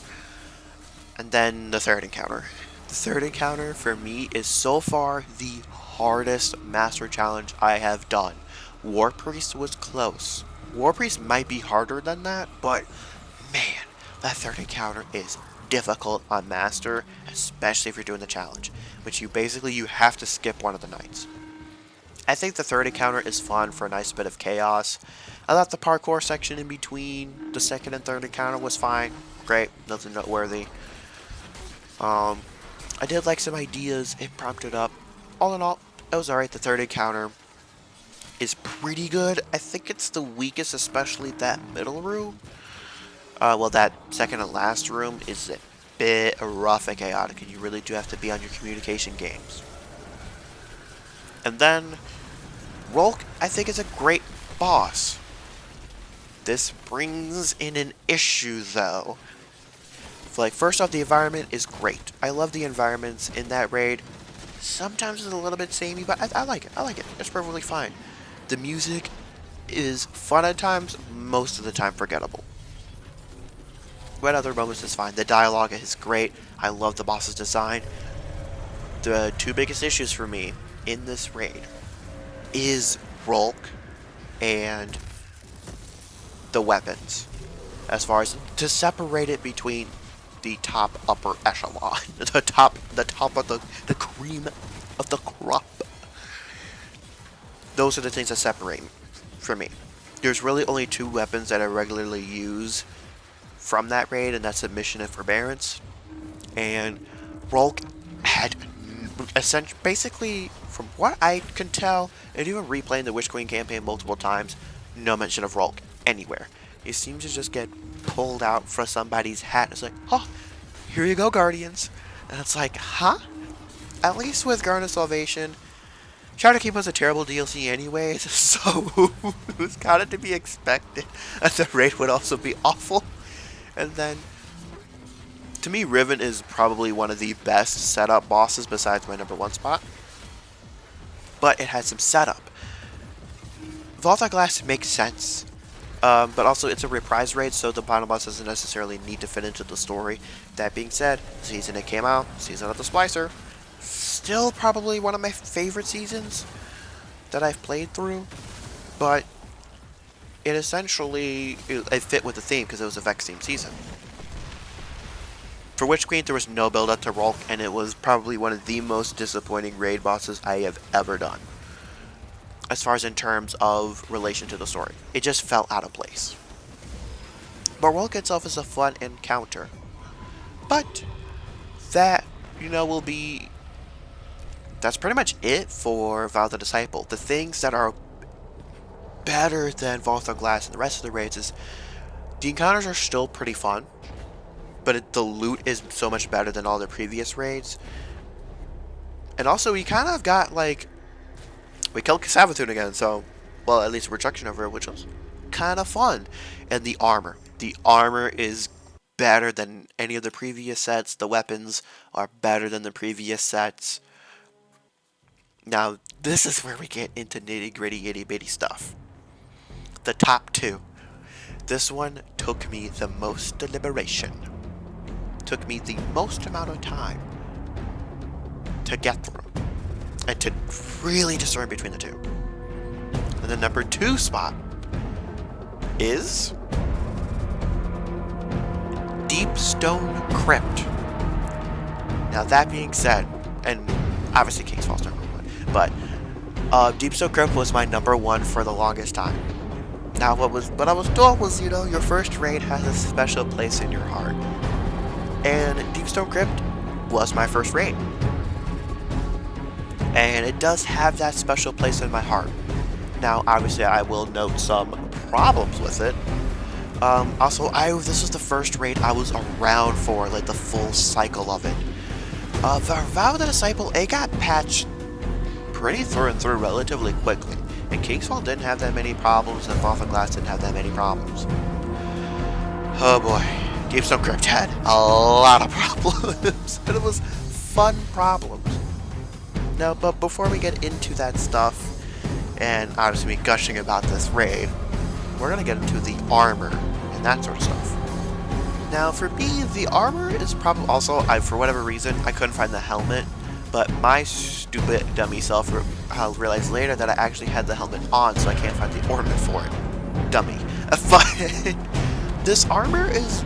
And then the third encounter. The third encounter for me is so far the hardest master challenge I have done. War Priest was close. War Priest might be harder than that, but man, that third encounter is difficult on master, especially if you're doing the challenge, which you have to skip one of the nights. I think the third encounter is fun for a nice bit of chaos. I thought the parkour section in between the second and third encounter was fine. Great, nothing noteworthy. I did like some ideas it prompted up. All in all, it was alright. The third encounter is pretty good. I think it's the weakest, especially that middle room. Well, that second and last room is a bit rough and chaotic, and you really do have to be on your communication games. And then, Rhulk, I think, is a great boss. This brings in an issue, though. Like, first off, the environment is great. I love the environments in that raid. Sometimes it's a little bit samey, but I like it. I like it. It's perfectly fine. The music is fun at times, most of the time forgettable. But other moments is fine. The dialogue is great. I love the boss's design. The two biggest issues for me in this raid is Rhulk and the weapons. As far as to separate it between the top upper echelon, the top of the cream of the crop. Those are the things that separate for me. There's really only two weapons that I regularly use from that raid, and that's Submission and Forbearance. And Rhulk had basically, from what I can tell, and even replaying the Witch Queen campaign multiple times, no mention of Rhulk anywhere. He seems to just get pulled out for somebody's hat. It's like, oh, here you go, Guardians. And it's like, huh? At least with Garden of Salvation, Shadow Keep was a terrible DLC anyways, so it was kind of to be expected that the raid would also be awful. And then, to me, Riven is probably one of the best setup bosses besides my number one spot. But it has some setup. Vault of Glass makes sense. But also, it's a reprise raid, so the final boss doesn't necessarily need to fit into the story. That being said, the season it came out, Season of the Splicer, still probably one of my favorite seasons that I've played through. But it essentially, it fit with the theme because it was a Vex theme season. For Witch Queen, there was no build up to Rhulk, and it was probably one of the most disappointing raid bosses I have ever done. As far as in terms of relation to the story. It just fell out of place. But Rhulk itself is a fun encounter. But that, will be... That's pretty much it for Vow of the Disciple. The things that are better than Vault of Glass and the rest of the raids is the encounters are still pretty fun, but the loot is so much better than all the previous raids. And also, we kind of got, like... We killed Savathun again, so... Well, at least a rejection over it, which was kind of fun. And the armor. The armor is better than any of the previous sets. The weapons are better than the previous sets. Now, this is where we get into nitty gritty itty bitty stuff. The top two. This one took me the most deliberation. Took me the most amount of time to get through and to really discern between the two. And the number 2 spot is Deepstone Crypt. Now that being said, and obviously King's Fall's number 1, but Deepstone Crypt was my number 1 for the longest time. Now what I was told was, your first raid has a special place in your heart. And Deepstone Crypt was my first raid. And it does have that special place in my heart. Now, obviously, I will note some problems with it. Also, this was the first raid I was around for, like, the full cycle of it. Vow of the Disciple, it got patched pretty through and through relatively quickly. And King's Fall didn't have that many problems, and Vault of Glass didn't have that many problems. Oh boy, Deepstone Crypt had a lot of problems, and it was fun problems. Now, but before we get into that stuff, and obviously me gushing about this raid, we're gonna get into the armor and that sort of stuff. Now, for me, the armor is probably also, for whatever reason, I couldn't find the helmet, but my stupid dummy self realized later that I actually had the helmet on, so I can't find the ornament for it. Dummy. But this armor is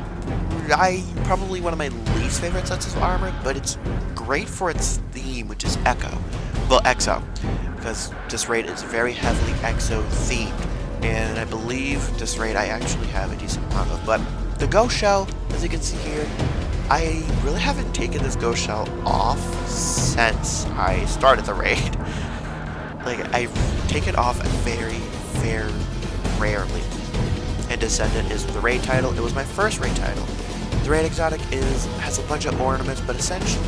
probably one of my least favorite sets of armor, but it's great for its theme, which is Echo. Well, Exo. Because this raid is very heavily Exo themed. And I believe this raid I actually have a decent amount of. But the Ghost Shell, as you can see here, I really haven't taken this Ghost Shell off since I started the raid. Like, I take it off very, very rarely. And Descendant is the raid title. It was my first raid title. The raid exotic has a bunch of ornaments, but essentially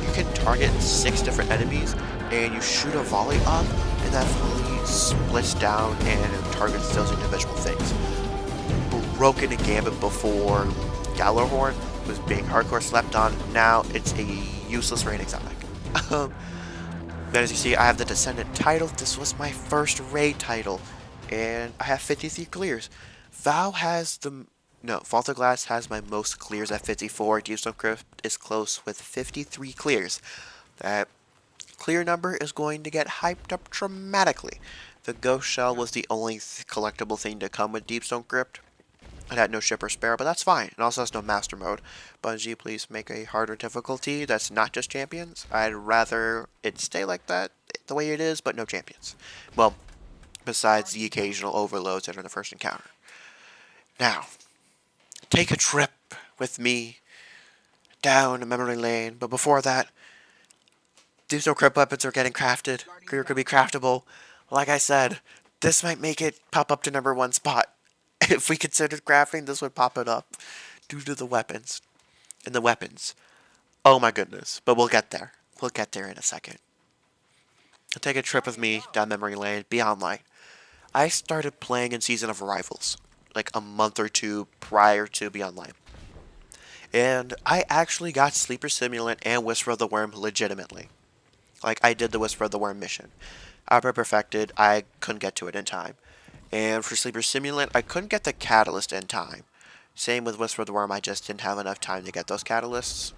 you can target 6 different enemies and you shoot a volley up, and that volley splits down and targets those individual things. Broken and Gambit before Gjallarhorn was being hardcore slept on. Now it's a useless raid exotic. But as you see, I have the Descendant title. This was my first raid title, and I have 53 clears. Vault of Glass has my most clears at 54. Deepstone Crypt is close with 53 clears. That clear number is going to get hyped up dramatically. The Ghost Shell was the only collectible thing to come with Deepstone Crypt. It had no ship or spare, but that's fine. It also has no master mode. Bungie, please make a harder difficulty that's not just champions. I'd rather it stay like that, the way it is, but no champions. Well, besides the occasional overloads that are in the first encounter. Now, take a trip with me down a memory lane, but before that, Deepstone Crypt weapons are getting crafted. Gear could be craftable. Like I said, this might make it pop up to number 1 spot. If we considered crafting, this would pop it up due to the weapons. And the weapons. Oh my goodness. But we'll get there. We'll get there in a second. Take a trip with me down memory lane, Beyond Light. I started playing in Season of Arrivals, like a month or 2 prior to Beyond Light. And I actually got Sleeper Simulant and Whisper of the Worm legitimately. Like, I did the Whisper of the Worm mission. Opera Perfected, I couldn't get to it in time. And for Sleeper Simulant, I couldn't get the Catalyst in time. Same with Whisper of the Worm, I just didn't have enough time to get those Catalysts.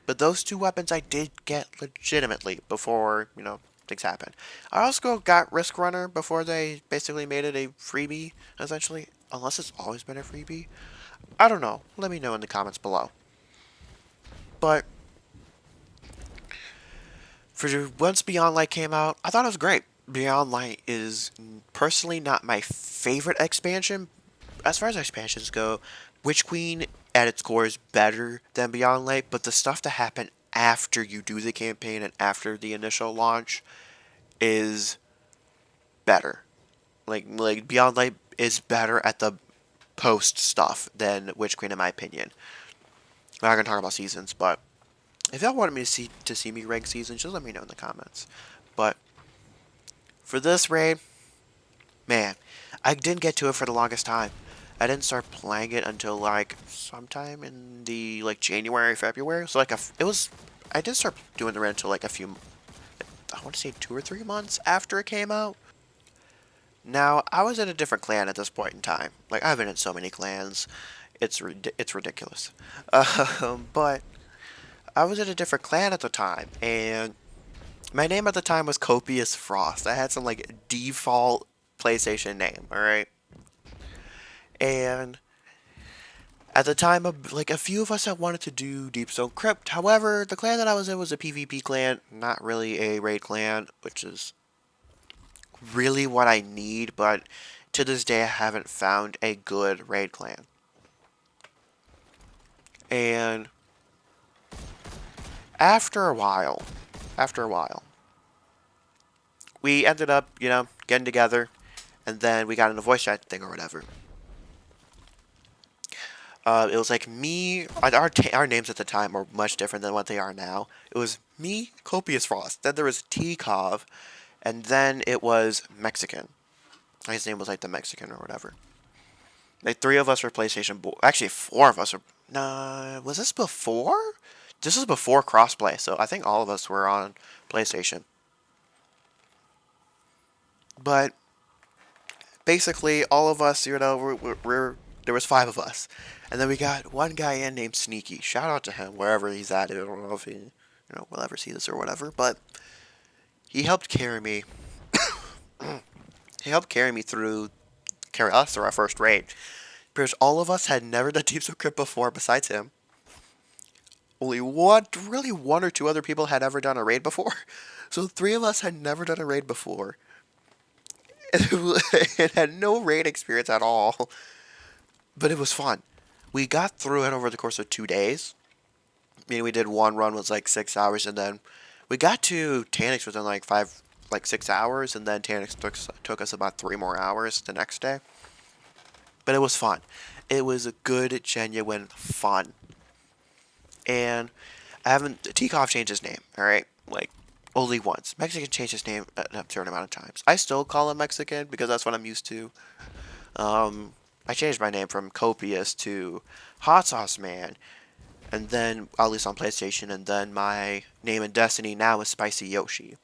But those 2 weapons I did get legitimately before, things happened. I also got Risk Runner before they basically made it a freebie, essentially. Unless it's always been a freebie. I don't know. Let me know in the comments below. But once Beyond Light came out, I thought it was great. Beyond Light is personally not my favorite expansion. As far as expansions go, Witch Queen at its core is better than Beyond Light, but the stuff that happened after you do the campaign and after the initial launch is better. Like Beyond Light is better at the post stuff than Witch Queen in my opinion. I'm not gonna talk about seasons, but if y'all wanted me to see me rank seasons, just let me know in the comments. But for this raid, man, I didn't get to it for the longest time. I didn't start playing it until like sometime in the January, February. So I didn't start doing the raid until like I want to say 2 or 3 months after it came out. Now, I was in a different clan at this point in time. Like, I've been in so many clans, it's ridiculous. But I was in a different clan at the time, and my name at the time was Copious Frost. I had some, like, default PlayStation name, alright? And at the time, like, a few of us had wanted to do Deepstone Crypt. However, the clan that I was in was a PvP clan, not really a raid clan, which is really what I need, but to this day I haven't found a good raid clan. And after a while, we ended up, getting together, and then we got in a voice chat thing or whatever. It was like me, our names at the time were much different than what they are now. It was me, Copious Frost, then there was T-Cov, and then it was Mexican. His name was like the Mexican or whatever. Like 3 of us were PlayStation. Actually, 4 of us were. Nah, was this before? This was before crossplay, so I think all of us were on PlayStation. But basically, all of us, there was 5 of us, and then we got one guy in named Sneaky. Shout out to him wherever he's at. I don't know if he, will ever see this or whatever, but he helped carry me. He helped carry us through our first raid. Because all of us had never done Deepstone Crypt before besides him. Only one or two other people had ever done a raid before. So 3 of us had never done a raid before. It had no raid experience at all. But it was fun. We got through it over the course of 2 days. I mean, we did one run was like 6 hours, and then we got to Tanix within like 6 hours, and then Tanix took us about 3 more hours the next day. But it was fun. It was a good, genuine fun. And T-Cov changed his name, alright? Like, only once. Mexican changed his name a certain amount of times. I still call him Mexican because that's what I'm used to. I changed my name from Copious to Hot Sauce Man. And then, at least on PlayStation, and then my name in Destiny now is Spicy Yoshi.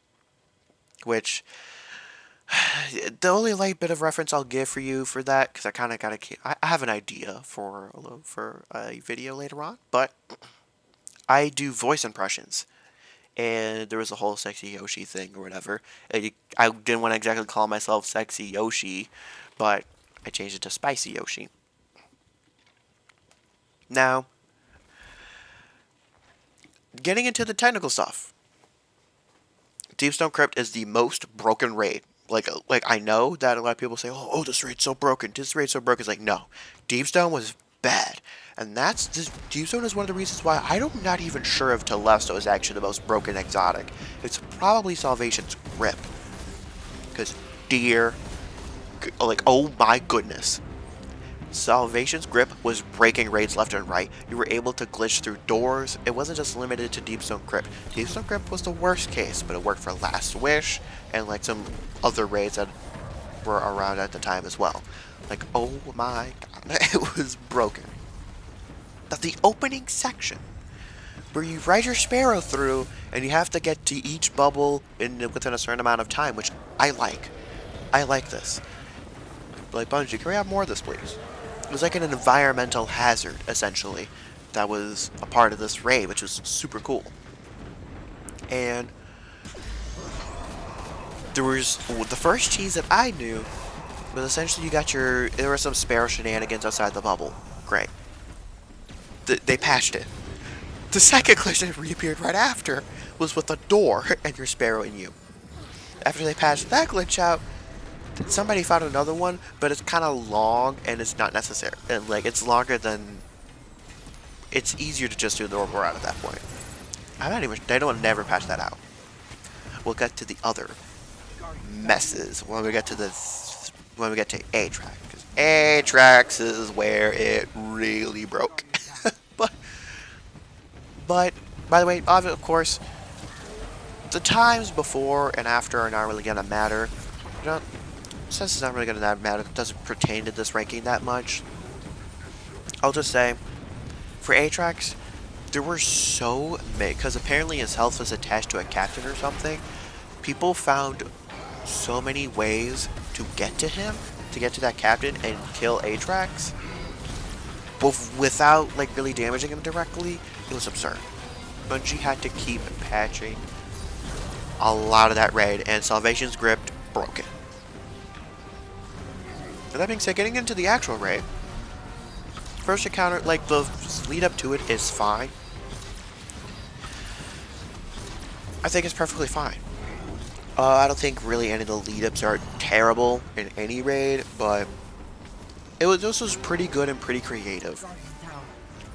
Which, the only light bit of reference I'll give for you for that, because I kind of I have an idea for a video later on, but I do voice impressions. And there was a whole Sexy Yoshi thing or whatever. I didn't want to exactly call myself Sexy Yoshi, but I changed it to Spicy Yoshi. Now, getting into the technical stuff. Deepstone Crypt is the most broken raid. Like I know that a lot of people say, oh, this raid's so broken. This raid's so broken. It's like, no. Deepstone was bad. And Deepstone is one of the reasons why I'm not even sure if Telesto is actually the most broken exotic. It's probably Salvation's Grip. Because, oh my goodness. Salvation's Grip was breaking raids left and right. You were able to glitch through doors. It wasn't just limited to Deepstone Crypt. Deepstone Crypt was the worst case, but it worked for Last Wish and like some other raids that were around at the time as well. Like, oh my god, it was broken. But the opening section, where you ride your Sparrow through and you have to get to each bubble within a certain amount of time, which I like. I like this. Like, Bungie, can we have more of this, please? It was like an environmental hazard, essentially, that was a part of this raid, which was super cool. And there was the first cheese that I knew was essentially there were some Sparrow shenanigans outside the bubble. Great. They patched it. The second glitch that reappeared right after was with a door and your Sparrow and you. After they patched that glitch out, somebody found another one, but it's kind of long and it's not necessary. And like, it's longer than. It's easier to just do the door out at that point. They don't never patch that out. We'll get to the other messes when we get to Atrax, because Atrax is where it really broke. but by the way, of course, the times before and after are not really gonna matter. Since it's not really gonna matter, it doesn't pertain to this ranking that much. I'll just say, for Atrax, there were so many, because apparently his health was attached to a captain or something. people found so many ways to get to him, to get to that captain and kill Atrax, but without like really damaging him directly. It was absurd. Bungie had to keep patching a lot of that raid, and Salvation's Grip broke it. With that being said, getting into the actual raid, first encounter, like the lead up to it is fine. I think it's perfectly fine. I don't think really any of the lead ups are terrible in any raid, but this was pretty good and pretty creative.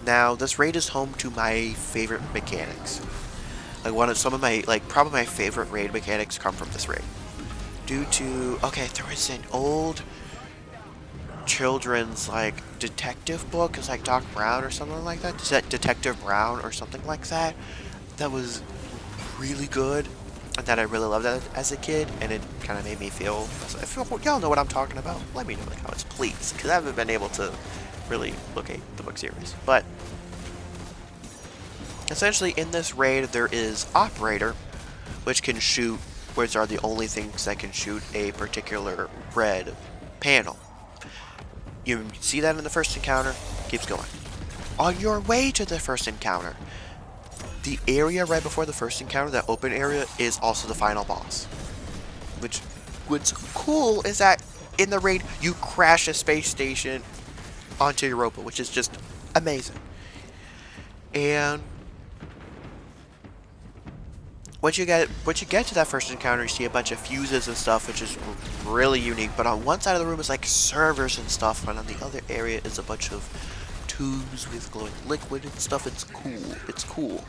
Now, this raid is home to my favorite mechanics. Like probably my favorite raid mechanics come from this raid. Due to, okay, there was an old children's like detective book. It's like Doc Brown or something like that. Detective Brown or something like that. That was really good, and that I really loved that as a kid, and it kind of made me feel. If y'all know what I'm talking about, let me know in the comments, please, because I haven't been able to really look at the book series. But essentially, in this raid, there is Operator, which can shoot, which are the only things that can shoot a particular red panel. You see that in the first encounter, keeps going. On your way to the first encounter, the area right before the first encounter, that open area, is also the final boss. What's cool is that in the raid, you crash a space station onto Europa, which is just amazing. And once you get to that first encounter, you see a bunch of fuses and stuff, which is really unique. But on one side of the room is like servers and stuff, and on the other area is a bunch of tubes with glowing liquid and stuff. It's cool. It's cool.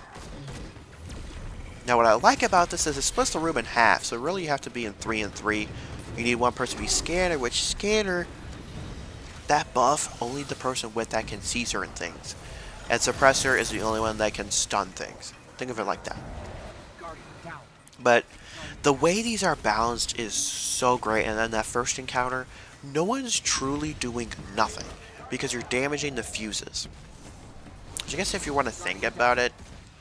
Now, what I like about this is it splits the room in half, so really you have to be in 3 and 3. You need one person to be Scanner, which Scanner, that buff, only the person with that can see certain things. And Suppressor is the only one that can stun things. Think of it like that. But the way these are balanced is so great, and then that first encounter, no one's truly doing nothing, because you're damaging the fuses. So I guess if you want to think about it,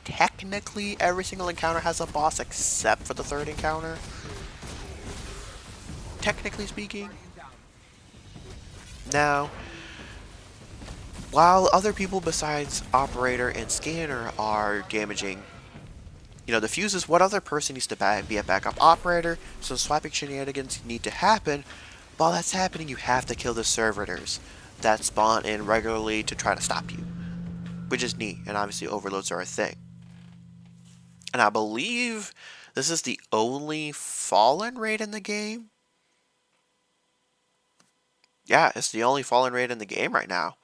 technically every single encounter has a boss except for the third encounter. Technically speaking. Now, while other people besides Operator and Scanner are damaging, the fuses, what other person needs to be a backup operator? So swapping shenanigans need to happen. While that's happening, you have to kill the servitors that spawn in regularly to try to stop you, which is neat, and obviously overloads are a thing. And I believe this is the only fallen raid in the game. Yeah, it's the only fallen raid in the game right now.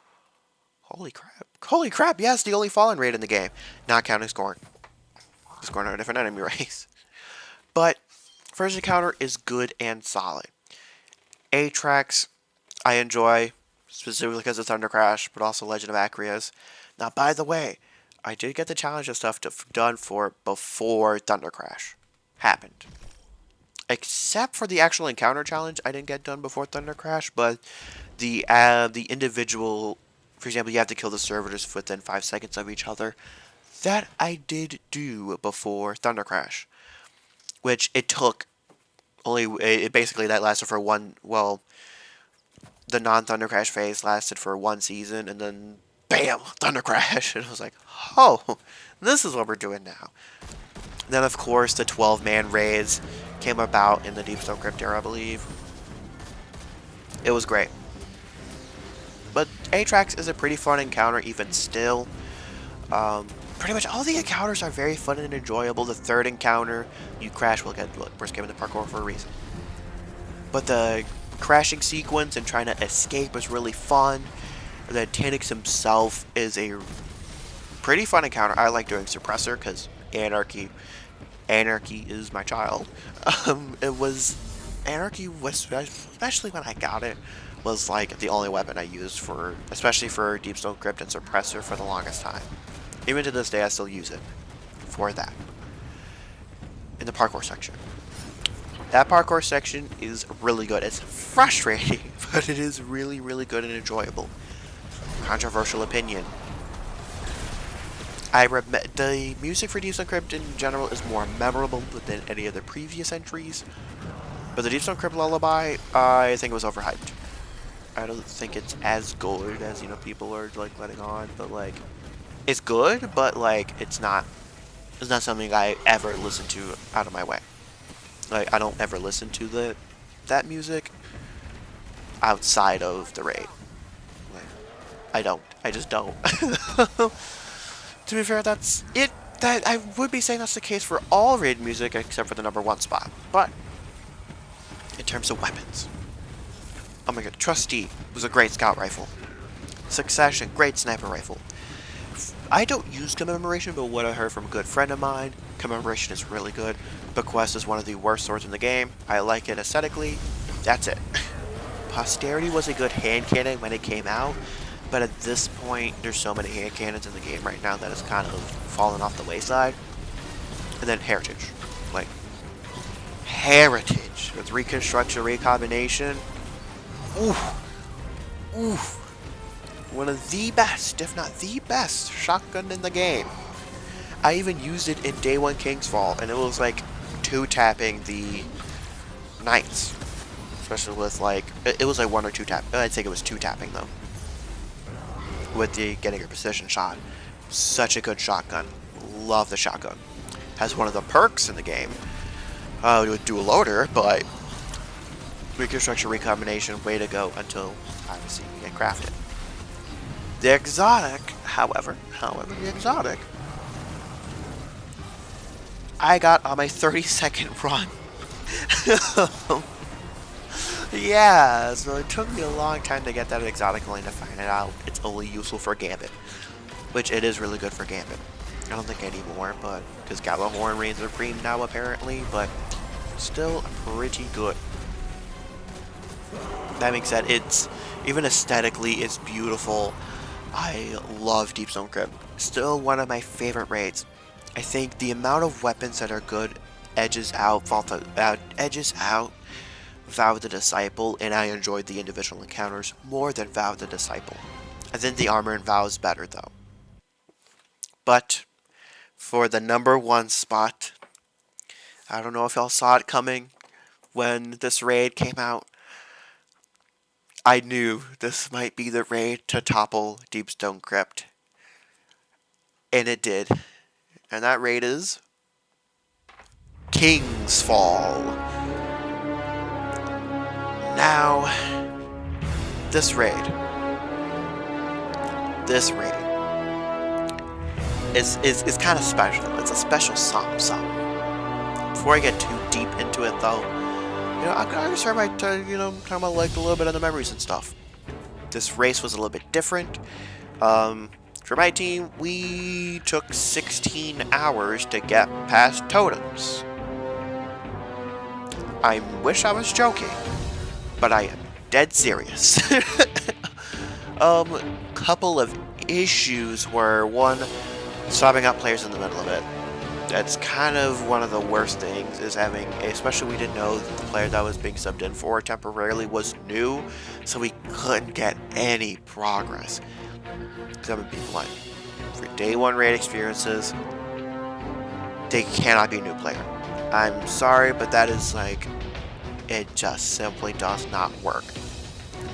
Holy crap. Holy crap, yeah, it's the only fallen raid in the game. Not counting Scorn. Scorn are a different enemy race. But first encounter is good and solid. Atrax, I enjoy, specifically because of Thunder Crash, but also Legend of Acreus. Now, by the way, I did get the challenge and stuff done for before Thunder Crash happened. Except for the actual encounter challenge, I didn't get done before Thunder Crash, but the individual, for example, you have to kill the servitors within 5 seconds of each other. That I did do before Thunder Crash, which it took basically that lasted for the non-Thunder Crash phase lasted for 1 season, and then bam, Thunder Crash, and I was like, oh, this is what we're doing now. And then of course the 12-man raids came about in the Deepstone Crypt era, I believe. It was great. But Atrax is a pretty fun encounter even still. Pretty much all the encounters are very fun and enjoyable. The third encounter, you crash, we're skipping the parkour for a reason. But the crashing sequence and trying to escape is really fun. The Tanix himself is a pretty fun encounter. I like doing Suppressor because Anarchy is my child. Anarchy was, especially when I got it, was like the only weapon I used especially for Deepstone Crypt and Suppressor for the longest time. Even to this day, I still use it for that. In the parkour section. That parkour section is really good. It's frustrating, but it is really, really good and enjoyable. Controversial opinion. The music for Deep Stone Crypt in general is more memorable than any of the previous entries, but the Deep Stone Crypt Lullaby, I think it was overhyped. I don't think it's as good as, people are like letting on, but like it's good, but like it's not something I ever listen to out of my way. Like I don't ever listen to that music outside of the raid. Like, I don't. I just don't. To be fair, that's it. That I would be saying that's the case for all raid music except for the #1 spot. But in terms of weapons, oh my god, Trustee was a great scout rifle. Succession, great sniper rifle. I don't use Commemoration, but what I heard from a good friend of mine, Commemoration is really good. Bequest is one of the worst swords in the game. I like it aesthetically. That's it. Posterity was a good hand cannon when it came out, but at this point, there's so many hand cannons in the game right now that it's kind of fallen off the wayside. And then Heritage. Like, Heritage with Reconstruction, Recombination. Oof. Oof. One of the best, if not the best, shotgun in the game. I even used it in Day 1 Kingsfall, and it was like 2-tapping the Knights. Especially with like, it was like 1 or 2 tap. I'd think it was 2-tapping though. With the getting your precision shot. Such a good shotgun. Love the shotgun. Has one of the perks in the game. With dual loader, but Reconstruction, Recombination, way to go until obviously you get crafted. The exotic, however, the exotic, I got on my 30-second run. Yeah, so it took me a long time to get that exotic only to find it out. It's only useful for Gambit, which it is really good for Gambit. I don't think anymore, but because Gjallarhorn reigns supreme now apparently, but still pretty good. That being said, it's even aesthetically, it's beautiful. I love Deep Stone Crypt. Still one of my favorite raids. I think the amount of weapons that are good edges out Vow the Disciple, and I enjoyed the individual encounters more than Vow the Disciple. I think the armor in Vow is better though. But for the #1 spot, I don't know if y'all saw it coming when this raid came out. I knew this might be the raid to topple Deep Stone Crypt. And it did. And that raid is Kingsfall. Now, this raid is kind of special. It's a special something. Before I get too deep into it though, I can start by talking about like a little bit of the memories and stuff. This race was a little bit different. For my team, we took 16 hours to get past totems. I wish I was joking, but I am dead serious. Couple of issues were, one, swapping out players in the middle of it. That's kind of one of the worst things, is having, especially we didn't know that the player that was being subbed in for temporarily was new, so we couldn't get any progress. Because I'm gonna be blunt. For Day 1 raid experiences, they cannot be a new player. I'm sorry, but that is like, it just simply does not work.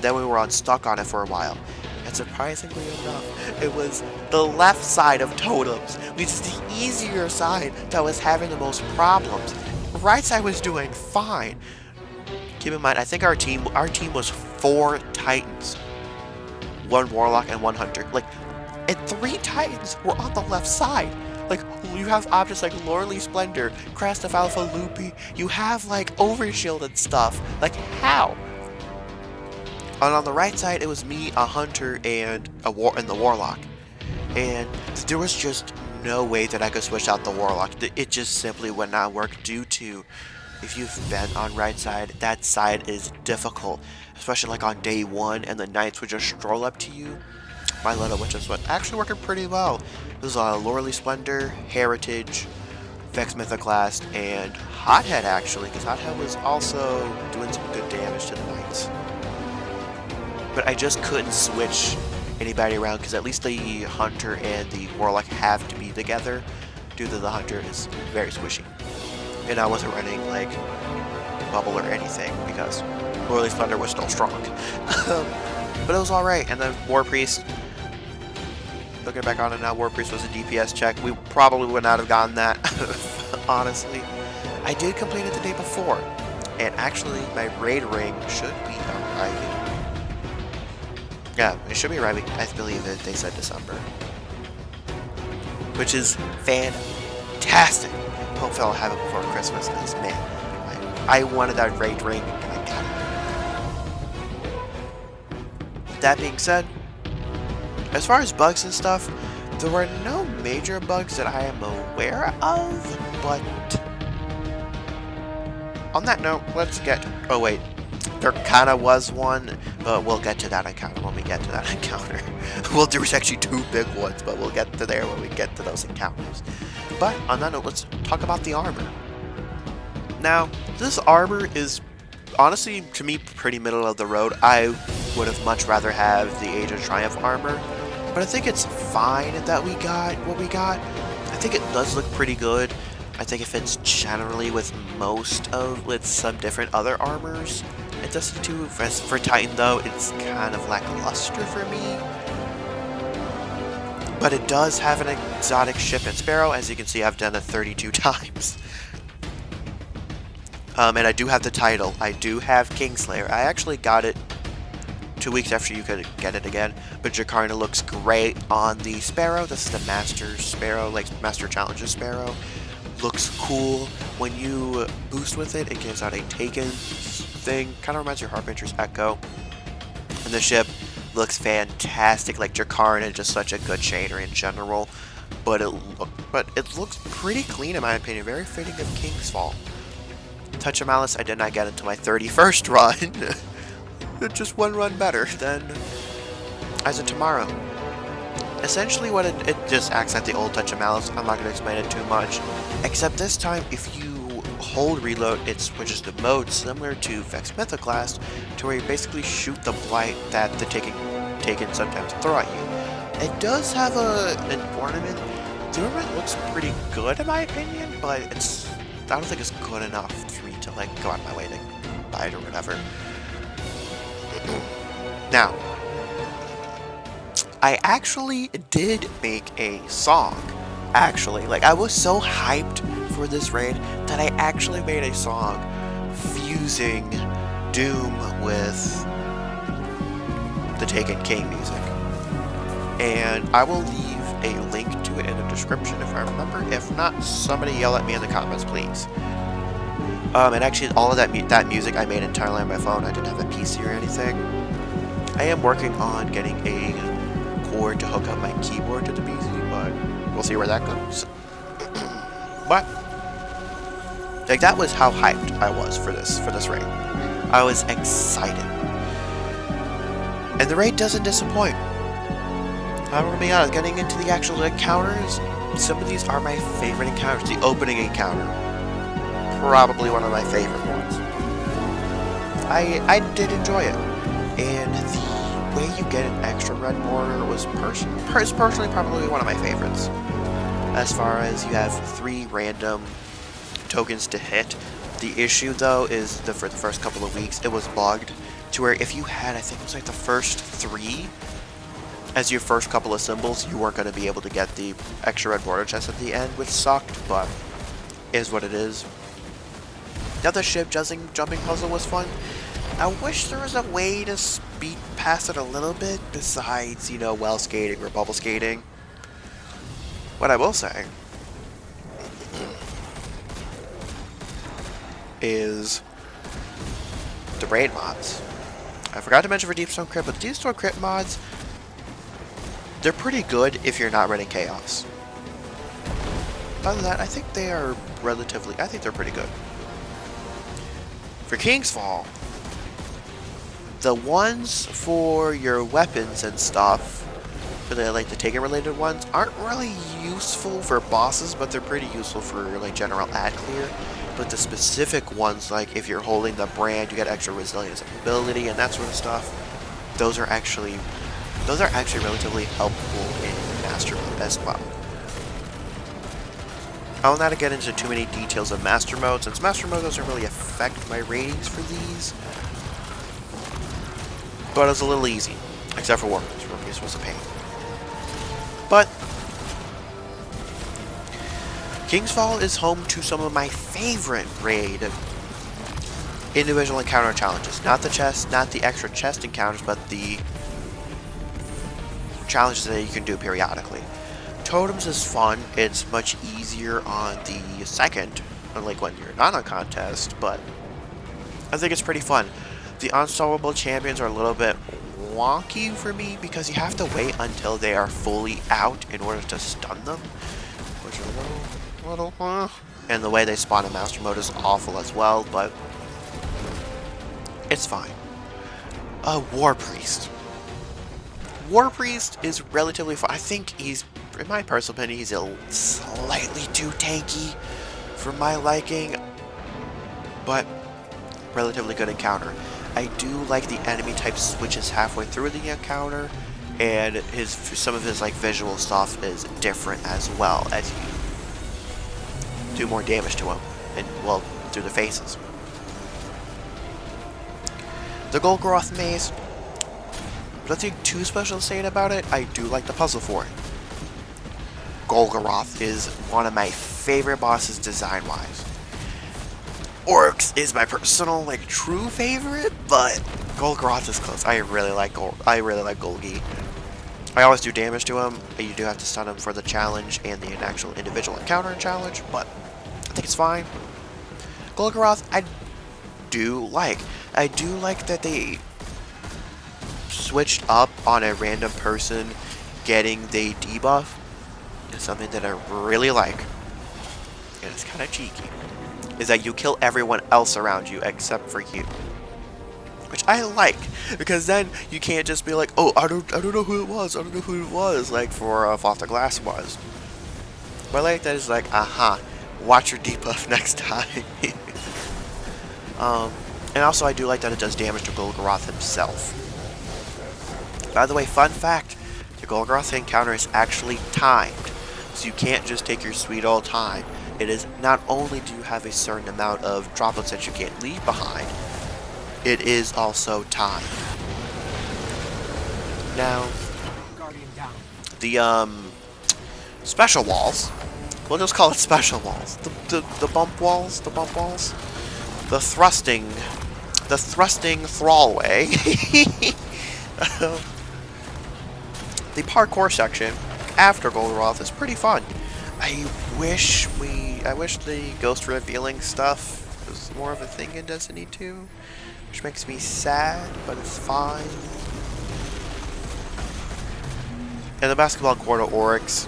Then we were stuck on it for a while. And surprisingly enough, it was the left side of totems, which is the easier side, that was having the most problems. Right side was doing fine. Keep in mind, I think our team was 4 Titans. 1 Warlock and 1 Hunter. Like, and 3 Titans were on the left side. Like, you have objects like Lordly Splendor, Crest of Alpha Loopy, you have like Overshield and stuff. Like, how? And on the right side, it was me, a Hunter, and the Warlock. And there was just no way that I could switch out the Warlock. It just simply would not work due to, if you've been on right side, that side is difficult. Especially like on Day 1 and the Knights would just stroll up to you. My little witches was actually working pretty well. This was Lordly Splendor, Heritage, Vex Mythoclast, and Hothead actually, because Hothead was also doing some good damage to the Knights. But I just couldn't switch anybody around, because at least the Hunter and the Warlock have to be together due to the Hunter is very squishy. And I wasn't running like Bubble or anything because Lordly Thunder was still strong. But it was alright. And then War Priest, looking back on it now, War Priest was a DPS check. We probably would not have gotten that, honestly. I did complete it the day before. And actually, my raid ring should be arriving. Yeah, it should be arriving. I believe it. They said December. Which is fantastic. Hopefully I'll have it before Christmas, because, man, I wanted that raid ring, and I got it. That being said, as far as bugs and stuff, there were no major bugs that I am aware of, but on that note, let's get... Oh, wait. There kind of was one, but we'll get to that encounter when we get to that encounter. There's actually 2 big ones, but we'll get to there when we get to those encounters. But on that note, let's talk about the armor. Now, this armor is honestly, to me, pretty middle of the road. I would have much rather have the Age of Triumph armor, but I think it's fine that we got what we got. I think it does look pretty good. I think it fits generally with with some different other armors. It does too. For Titan though, it's kind of lackluster for me. But it does have an exotic ship and Sparrow. As you can see, I've done it 32 times. And I do have the title. I do have Kingslayer. I actually got it 2 weeks after you could get it again. But Jakarna looks great on the Sparrow. This is the Master Sparrow, like Master Challenges Sparrow. Looks cool. When you boost with it, it gives out a Taken thing. Kind of reminds you of Harbinger's Echo. And the ship looks fantastic. Like Jakarna, just such a good shader in general. But it looks pretty clean in my opinion. Very fitting of King's Fall. Touch of Malice, I did not get until my 31st run. Just one run better than as of tomorrow. Essentially what it just acts like the old Touch of Malice. I'm not going to explain it too much. Except this time, if you hold reload, it switches the mode similar to Vex Mythoclast, to where you basically shoot the blight that the Taken sometimes throw at you. It does have an ornament. The ornament looks pretty good in my opinion, but I don't think it's good enough for me to like go out of my way to buy it or whatever. Now, I actually did make a song. Actually, like I was so hyped for this raid that I actually made a song fusing Doom with the Taken King music. And I will leave a link to it in the description if I remember. If not, somebody yell at me in the comments, please. And actually, all of that music I made entirely on my phone. I didn't have a PC or anything. I am working on getting a cord to hook up my keyboard to the PC, but we'll see where that goes. But like that was how hyped I was for this raid. I was excited, and the raid doesn't disappoint. I'm gonna be honest. Getting into the actual encounters, some of these are my favorite encounters. The opening encounter, probably one of my favorite ones. I did enjoy it, and the way you get an extra red border was personally probably one of my favorites. As far as you have 3 random tokens to hit. The issue though is for the first couple of weeks it was bugged to where if you had, I think it was like the first 3 as your first couple of symbols, you weren't going to be able to get the extra red border chest at the end, which sucked, but is what it is. The other ship jumping puzzle was fun. I wish there was a way to speed past it a little bit besides, you know, well skating or bubble skating. What I will say is the raid mods. I forgot to mention for Deepstone Crypt, but the Deepstone Crypt mods, they're pretty good if you're not running Chaos. Other than that, I think they are I think they're pretty good. For King's Fall, the ones for your weapons and stuff, for the like the Taken related ones, aren't really useful for bosses, but they're pretty useful for like general ad clear. But the specific ones, like if you're holding the brand, you get extra resilience ability and that sort of stuff. Those are actually those are actually relatively helpful in Master Mode as well. I will not get into too many details of Master Mode, since Master Mode doesn't really affect my ratings for these. But it was a little easy, except for Warface. Warface was a pain. But Kingsfall is home to some of my favorite raid individual encounter challenges. Not the chest, not the extra chest encounters, but the challenges that you can do periodically. Totems is fun. It's much easier on the second, unlike when you're not on contest, but I think it's pretty fun. The unstoppable champions are a little bit wonky for me because you have to wait until they are fully out in order to stun them, which is a little, and the way they spawn in Master Mode is awful as well, but it's fine. War Priest. War Priest is relatively fun. I think he's, in my personal opinion, he's a slightly too tanky for my liking, but relatively good encounter. I do like the enemy type switches halfway through the encounter, and some of his like visual stuff is different as well, as you do more damage to him, and well, through the faces. The Golgoroth Maze, nothing too special to say about it. I do like the puzzle for it. Golgoroth is one of my favorite bosses design-wise. Oryx is my personal, like, true favorite, but Golgoroth is close. I really like Golgi. I always do damage to him. You do have to stun him for the challenge and the actual individual encounter challenge, but I think it's fine. Golgoroth, I do like that they switched up on a random person getting the debuff. It's something that I really like, and it's kind of cheeky, is that you kill everyone else around you except for you, which I like, because then you can't just be like, oh, I don't know who it was, like for Foster Glass was. But I like that it's like, watch your debuff next time. And also I do like that it does damage to Golgoroth himself. By the way, fun fact, the Golgoroth encounter is actually timed, so you can't just take your sweet old time. It is, not only do you have a certain amount of droplets that you can't leave behind, it is also timed. Now, the special walls, we'll just call it special walls, the bump walls, the thrusting thrallway. The parkour section after Golgoroth is pretty fun. I wish the ghost revealing stuff was more of a thing in Destiny 2, which makes me sad, but it's fine. And the basketball court of Oryx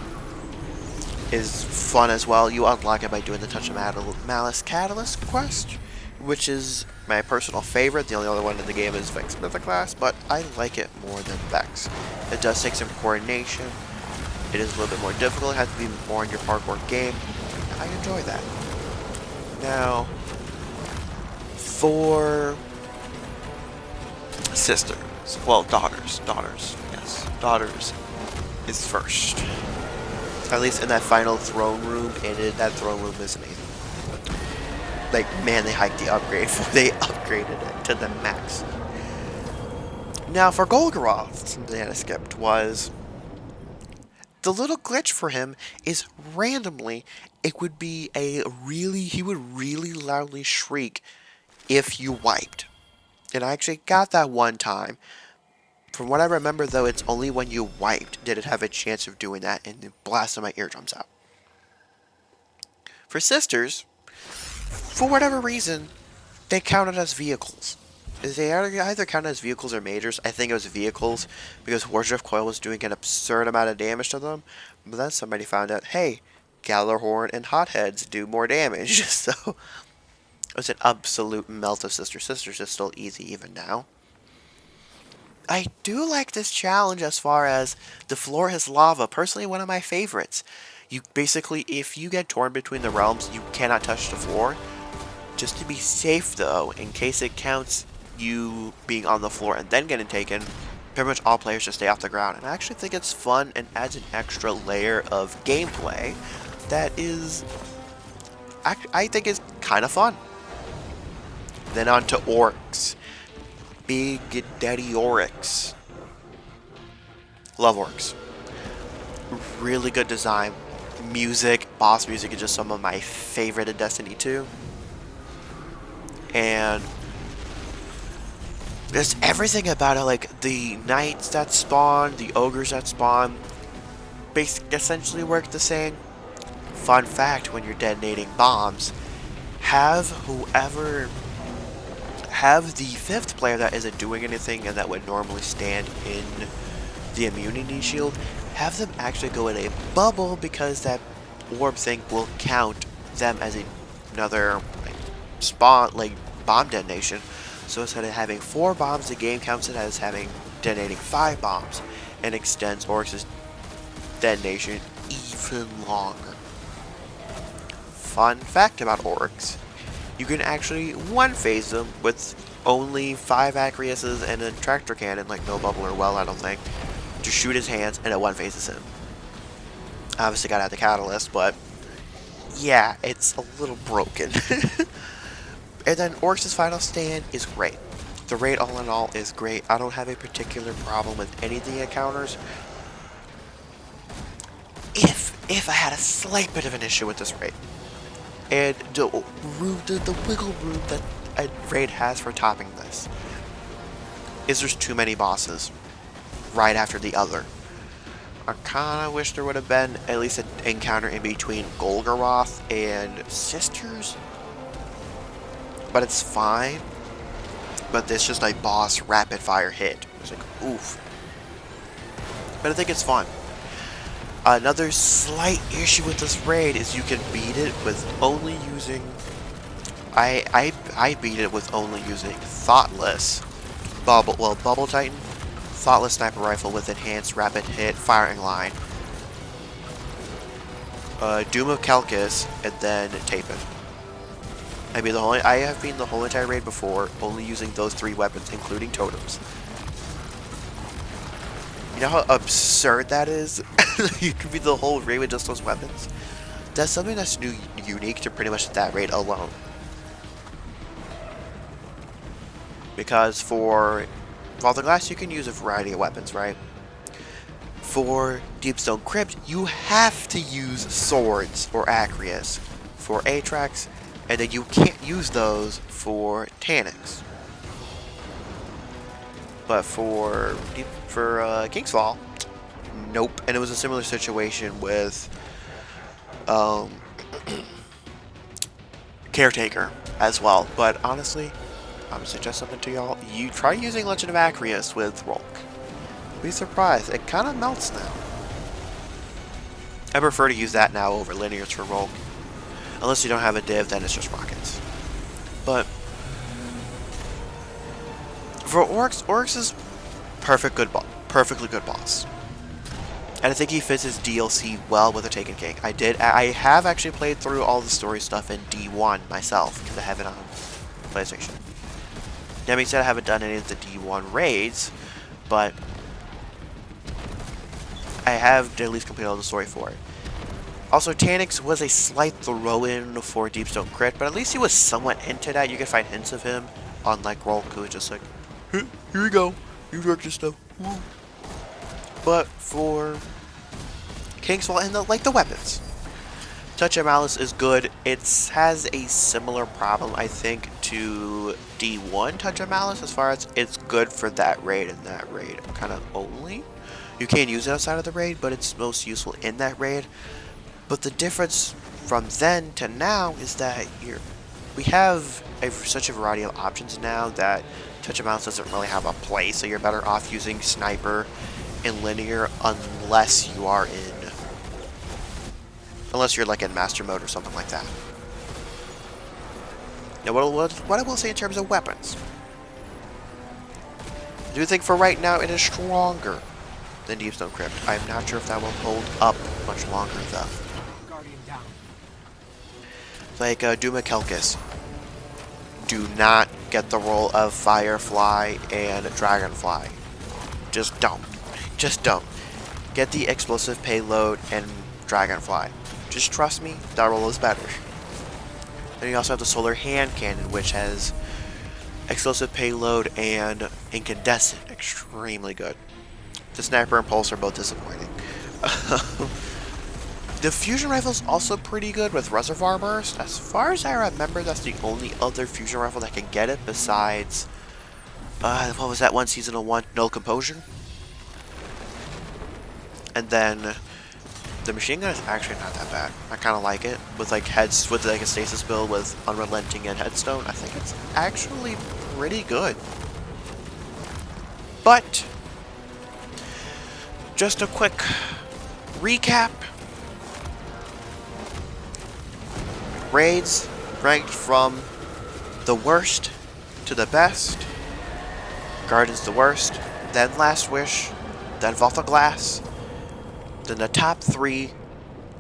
is fun as well. You unlock it by doing the Touch of Malice Catalyst quest, which is my personal favorite. The only other one in the game is Vex Mythoclast, but I like it more than Vex. It does take some coordination. It is a little bit more difficult. It has to be more in your parkour game. I enjoy that. Now, for sisters, well, daughters, yes, daughters is first. At least in that final throne room, and that throne room is amazing. Like, man, they hiked the upgrade. They upgraded it to the max. Now, for Golgoroth, something that I skipped was the little glitch for him is randomly, it would be he would really loudly shriek if you wiped. And I actually got that one time. From what I remember, though, it's only when you wiped did it have a chance of doing that, and it blasted my eardrums out. For sisters, for whatever reason, they counted as vehicles. They either counted as vehicles or majors. I think it was vehicles, because Wardrift Coil was doing an absurd amount of damage to them. But then somebody found out, hey, Gjallarhorn and Hotheads do more damage. So, it was an absolute melt of Sisters. Sisters is still easy even now. I do like this challenge as far as the floor is lava. Personally, one of my favorites. You basically, if you get torn between the realms, you cannot touch the floor. Just to be safe, though, in case it counts you being on the floor and then getting taken, pretty much all players just stay off the ground. And I actually think it's fun and adds an extra layer of gameplay that is, I think is kind of fun. Then on to Oryx. Big Daddy Oryx. Love Oryx. Really good design. Music, boss music is just some of my favorite in Destiny 2. And just everything about it, like the knights that spawn, the ogres that spawn, basically essentially work the same. Fun fact, when you're detonating bombs, have the fifth player that isn't doing anything and that would normally stand in the immunity shield, have them actually go in a bubble, because that orb thing will count them as another spawn, like bomb detonation. So instead of having 4 bombs, the game counts it as having detonating 5 bombs and extends Oryx's detonation even longer. Fun fact about Oryx: you can actually one-phase them with only 5 Acriuses and a tractor cannon, like no bubble or well, I don't think, to shoot his hands, and it one-phases him. Obviously gotta have the catalyst, but yeah, it's a little broken. And then Oryx's final stand is great. The raid all in all is great. I don't have a particular problem with any of the encounters. If I had a slight bit of an issue with this raid, and the wiggle room that a raid has for topping this, is there's too many bosses right after the other. I kinda wish there would have been at least an encounter in between Golgoroth and Sisters, but it's fine. But it's just a boss rapid fire hit. It's like, oof. But I think it's fun. Another slight issue with this raid is you can beat it with only using... I beat it with only using Thoughtless, Bubble Titan, Thoughtless Sniper Rifle with Enhanced Rapid Hit Firing Line, Doom of Kelkis, and then Tapin. I have beaten the whole entire raid before, only using those 3 weapons, including totems. You know how absurd that is? You can beat the whole raid with just those weapons? That's something that's unique to pretty much that raid alone. Because for Vault of Glass, you can use a variety of weapons, right? For Deepstone Crypt, you have to use swords or Acrius. For Atrax, and then you can't use those for Taniks. But for Kingsfall, nope. And it was a similar situation with Caretaker as well. But honestly, I'm gonna suggest something to y'all. You try using Legend of Acrius with Rolk. Be surprised, it kind of melts now. I prefer to use that now over Linears for Rolk. Unless you don't have a div, then it's just rockets. But for Oryx is perfectly good boss. And I think he fits his DLC well with the Taken King. I have actually played through all the story stuff in D1 myself, because I have it on PlayStation. That being said, I haven't done any of the D1 raids, but I have at least completed all the story for it. Also, Taniks was a slight throw-in for Deepstone Crypt, but at least he was somewhat into that. You can find hints of him, unlike Rolk, who is just like, here you go, you work this stuff. Woo. But for Kingsfall and the weapons, Touch of Malice is good. It has a similar problem, I think, to D1 Touch of Malice, as far as it's good for that raid and that raid kind of only. You can use it outside of the raid, but it's most useful in that raid. But the difference from then to now is that we have such a variety of options now that Touch of Malice doesn't really have a place, so you're better off using Sniper in Linear unless you are unless you're like in Master Mode or something like that. Now what I will say in terms of weapons, I do think for right now it is stronger than Deepstone Crypt. I'm not sure if that will hold up much longer though. Like Doom of Kelkis, do not get the role of Firefly and Dragonfly. Just don't. Just don't. Get the explosive payload and Dragonfly. Just trust me, that roll is better. Then you also have the solar hand cannon, which has explosive payload and incandescent. Extremely good. The sniper and pulse are both disappointing. The fusion rifle is also pretty good with reservoir burst. As far as I remember, that's the only other fusion rifle that can get it besides what was that one seasonal one? Null Composure. And then the machine gun is actually not that bad. I kind of like it with like with like a stasis build with unrelenting and headstone. I think it's actually pretty good. But just a quick recap. Raids ranked from the worst to the best. Guardians the worst, then Last Wish, then Vault of Glass. Then the top 3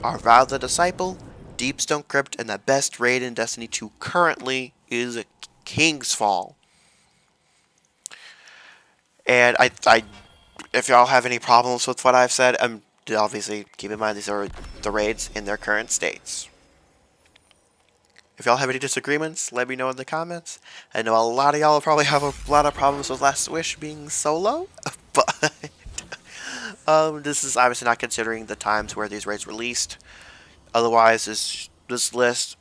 are Vow of the Disciple, Deepstone Crypt, and the best raid in Destiny 2 currently is King's Fall. And if y'all have any problems with what I've said, obviously keep in mind these are the raids in their current states. If y'all have any disagreements, let me know in the comments. I know a lot of y'all probably have a lot of problems with Last Wish being solo, but this is obviously not considering the times where these raids released. Otherwise, this list,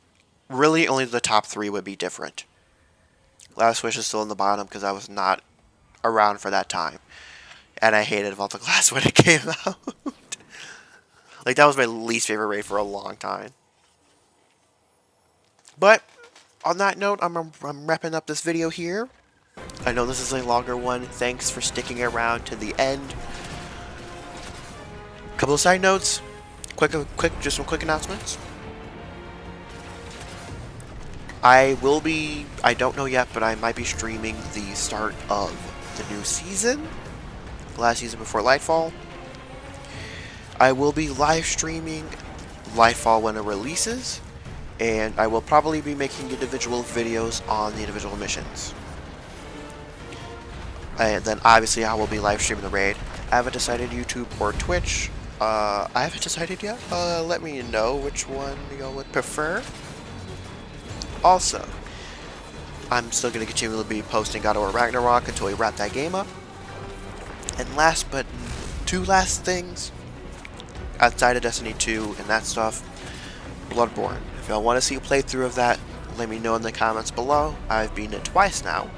really only the top 3 would be different. Last Wish is still in the bottom because I was not around for that time. And I hated Vault of Glass when it came out. Like, that was my least favorite raid for a long time. But on that note, I'm wrapping up this video here. I know this is a longer one. Thanks for sticking around to the end. Couple of side notes. Just some quick announcements. I don't know yet, but I might be streaming the start of the new season. The last season before Lightfall. I will be live streaming Lightfall when it releases. And I will probably be making individual videos on the individual missions. And then obviously I will be live streaming the raid. I haven't decided YouTube or Twitch. I haven't decided yet. Let me know which one y'all would prefer. Also, I'm still going to continue to be posting God of War Ragnarok until we wrap that game up. And last but 2 last things, outside of Destiny 2 and that stuff, Bloodborne. If y'all want to see a playthrough of that, let me know in the comments below. I've beaten it twice now.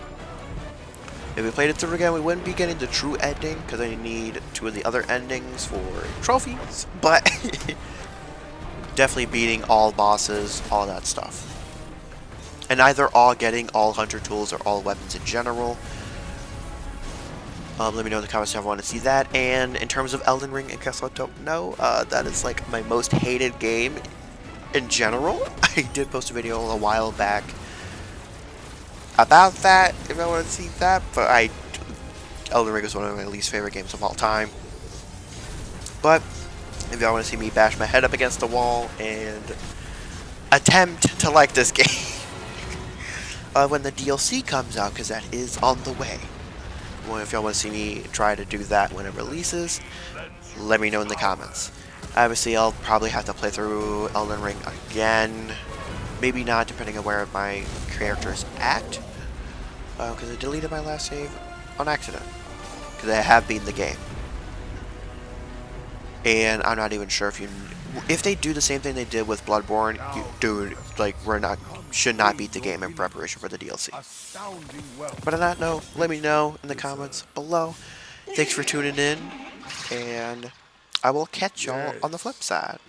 If we played it through again, we wouldn't be getting the true ending because I need 2 of the other endings for trophies. But definitely beating all bosses, all that stuff. And either all getting all hunter tools or all weapons in general. Let me know in the comments if you want to see that. And in terms of Elden Ring, in case I don't know, that is like my most hated game in general. I did post a video a while back about that, if I want to see that, but Elden Ring is one of my least favorite games of all time. But if y'all want to see me bash my head up against the wall and attempt to like this game when the DLC comes out, because that is on the way. Well, if y'all want to see me try to do that when it releases, let me know in the comments. Obviously, I'll probably have to play through Elden Ring again. Maybe not, depending on where my character is at. Because I deleted my last save on accident. Because I have beaten the game. And I'm not even sure if they do the same thing they did with Bloodborne, should not beat the game in preparation for the DLC. But on that note, let me know in the comments below. Thanks for tuning in, and I will catch y'all on the flip side.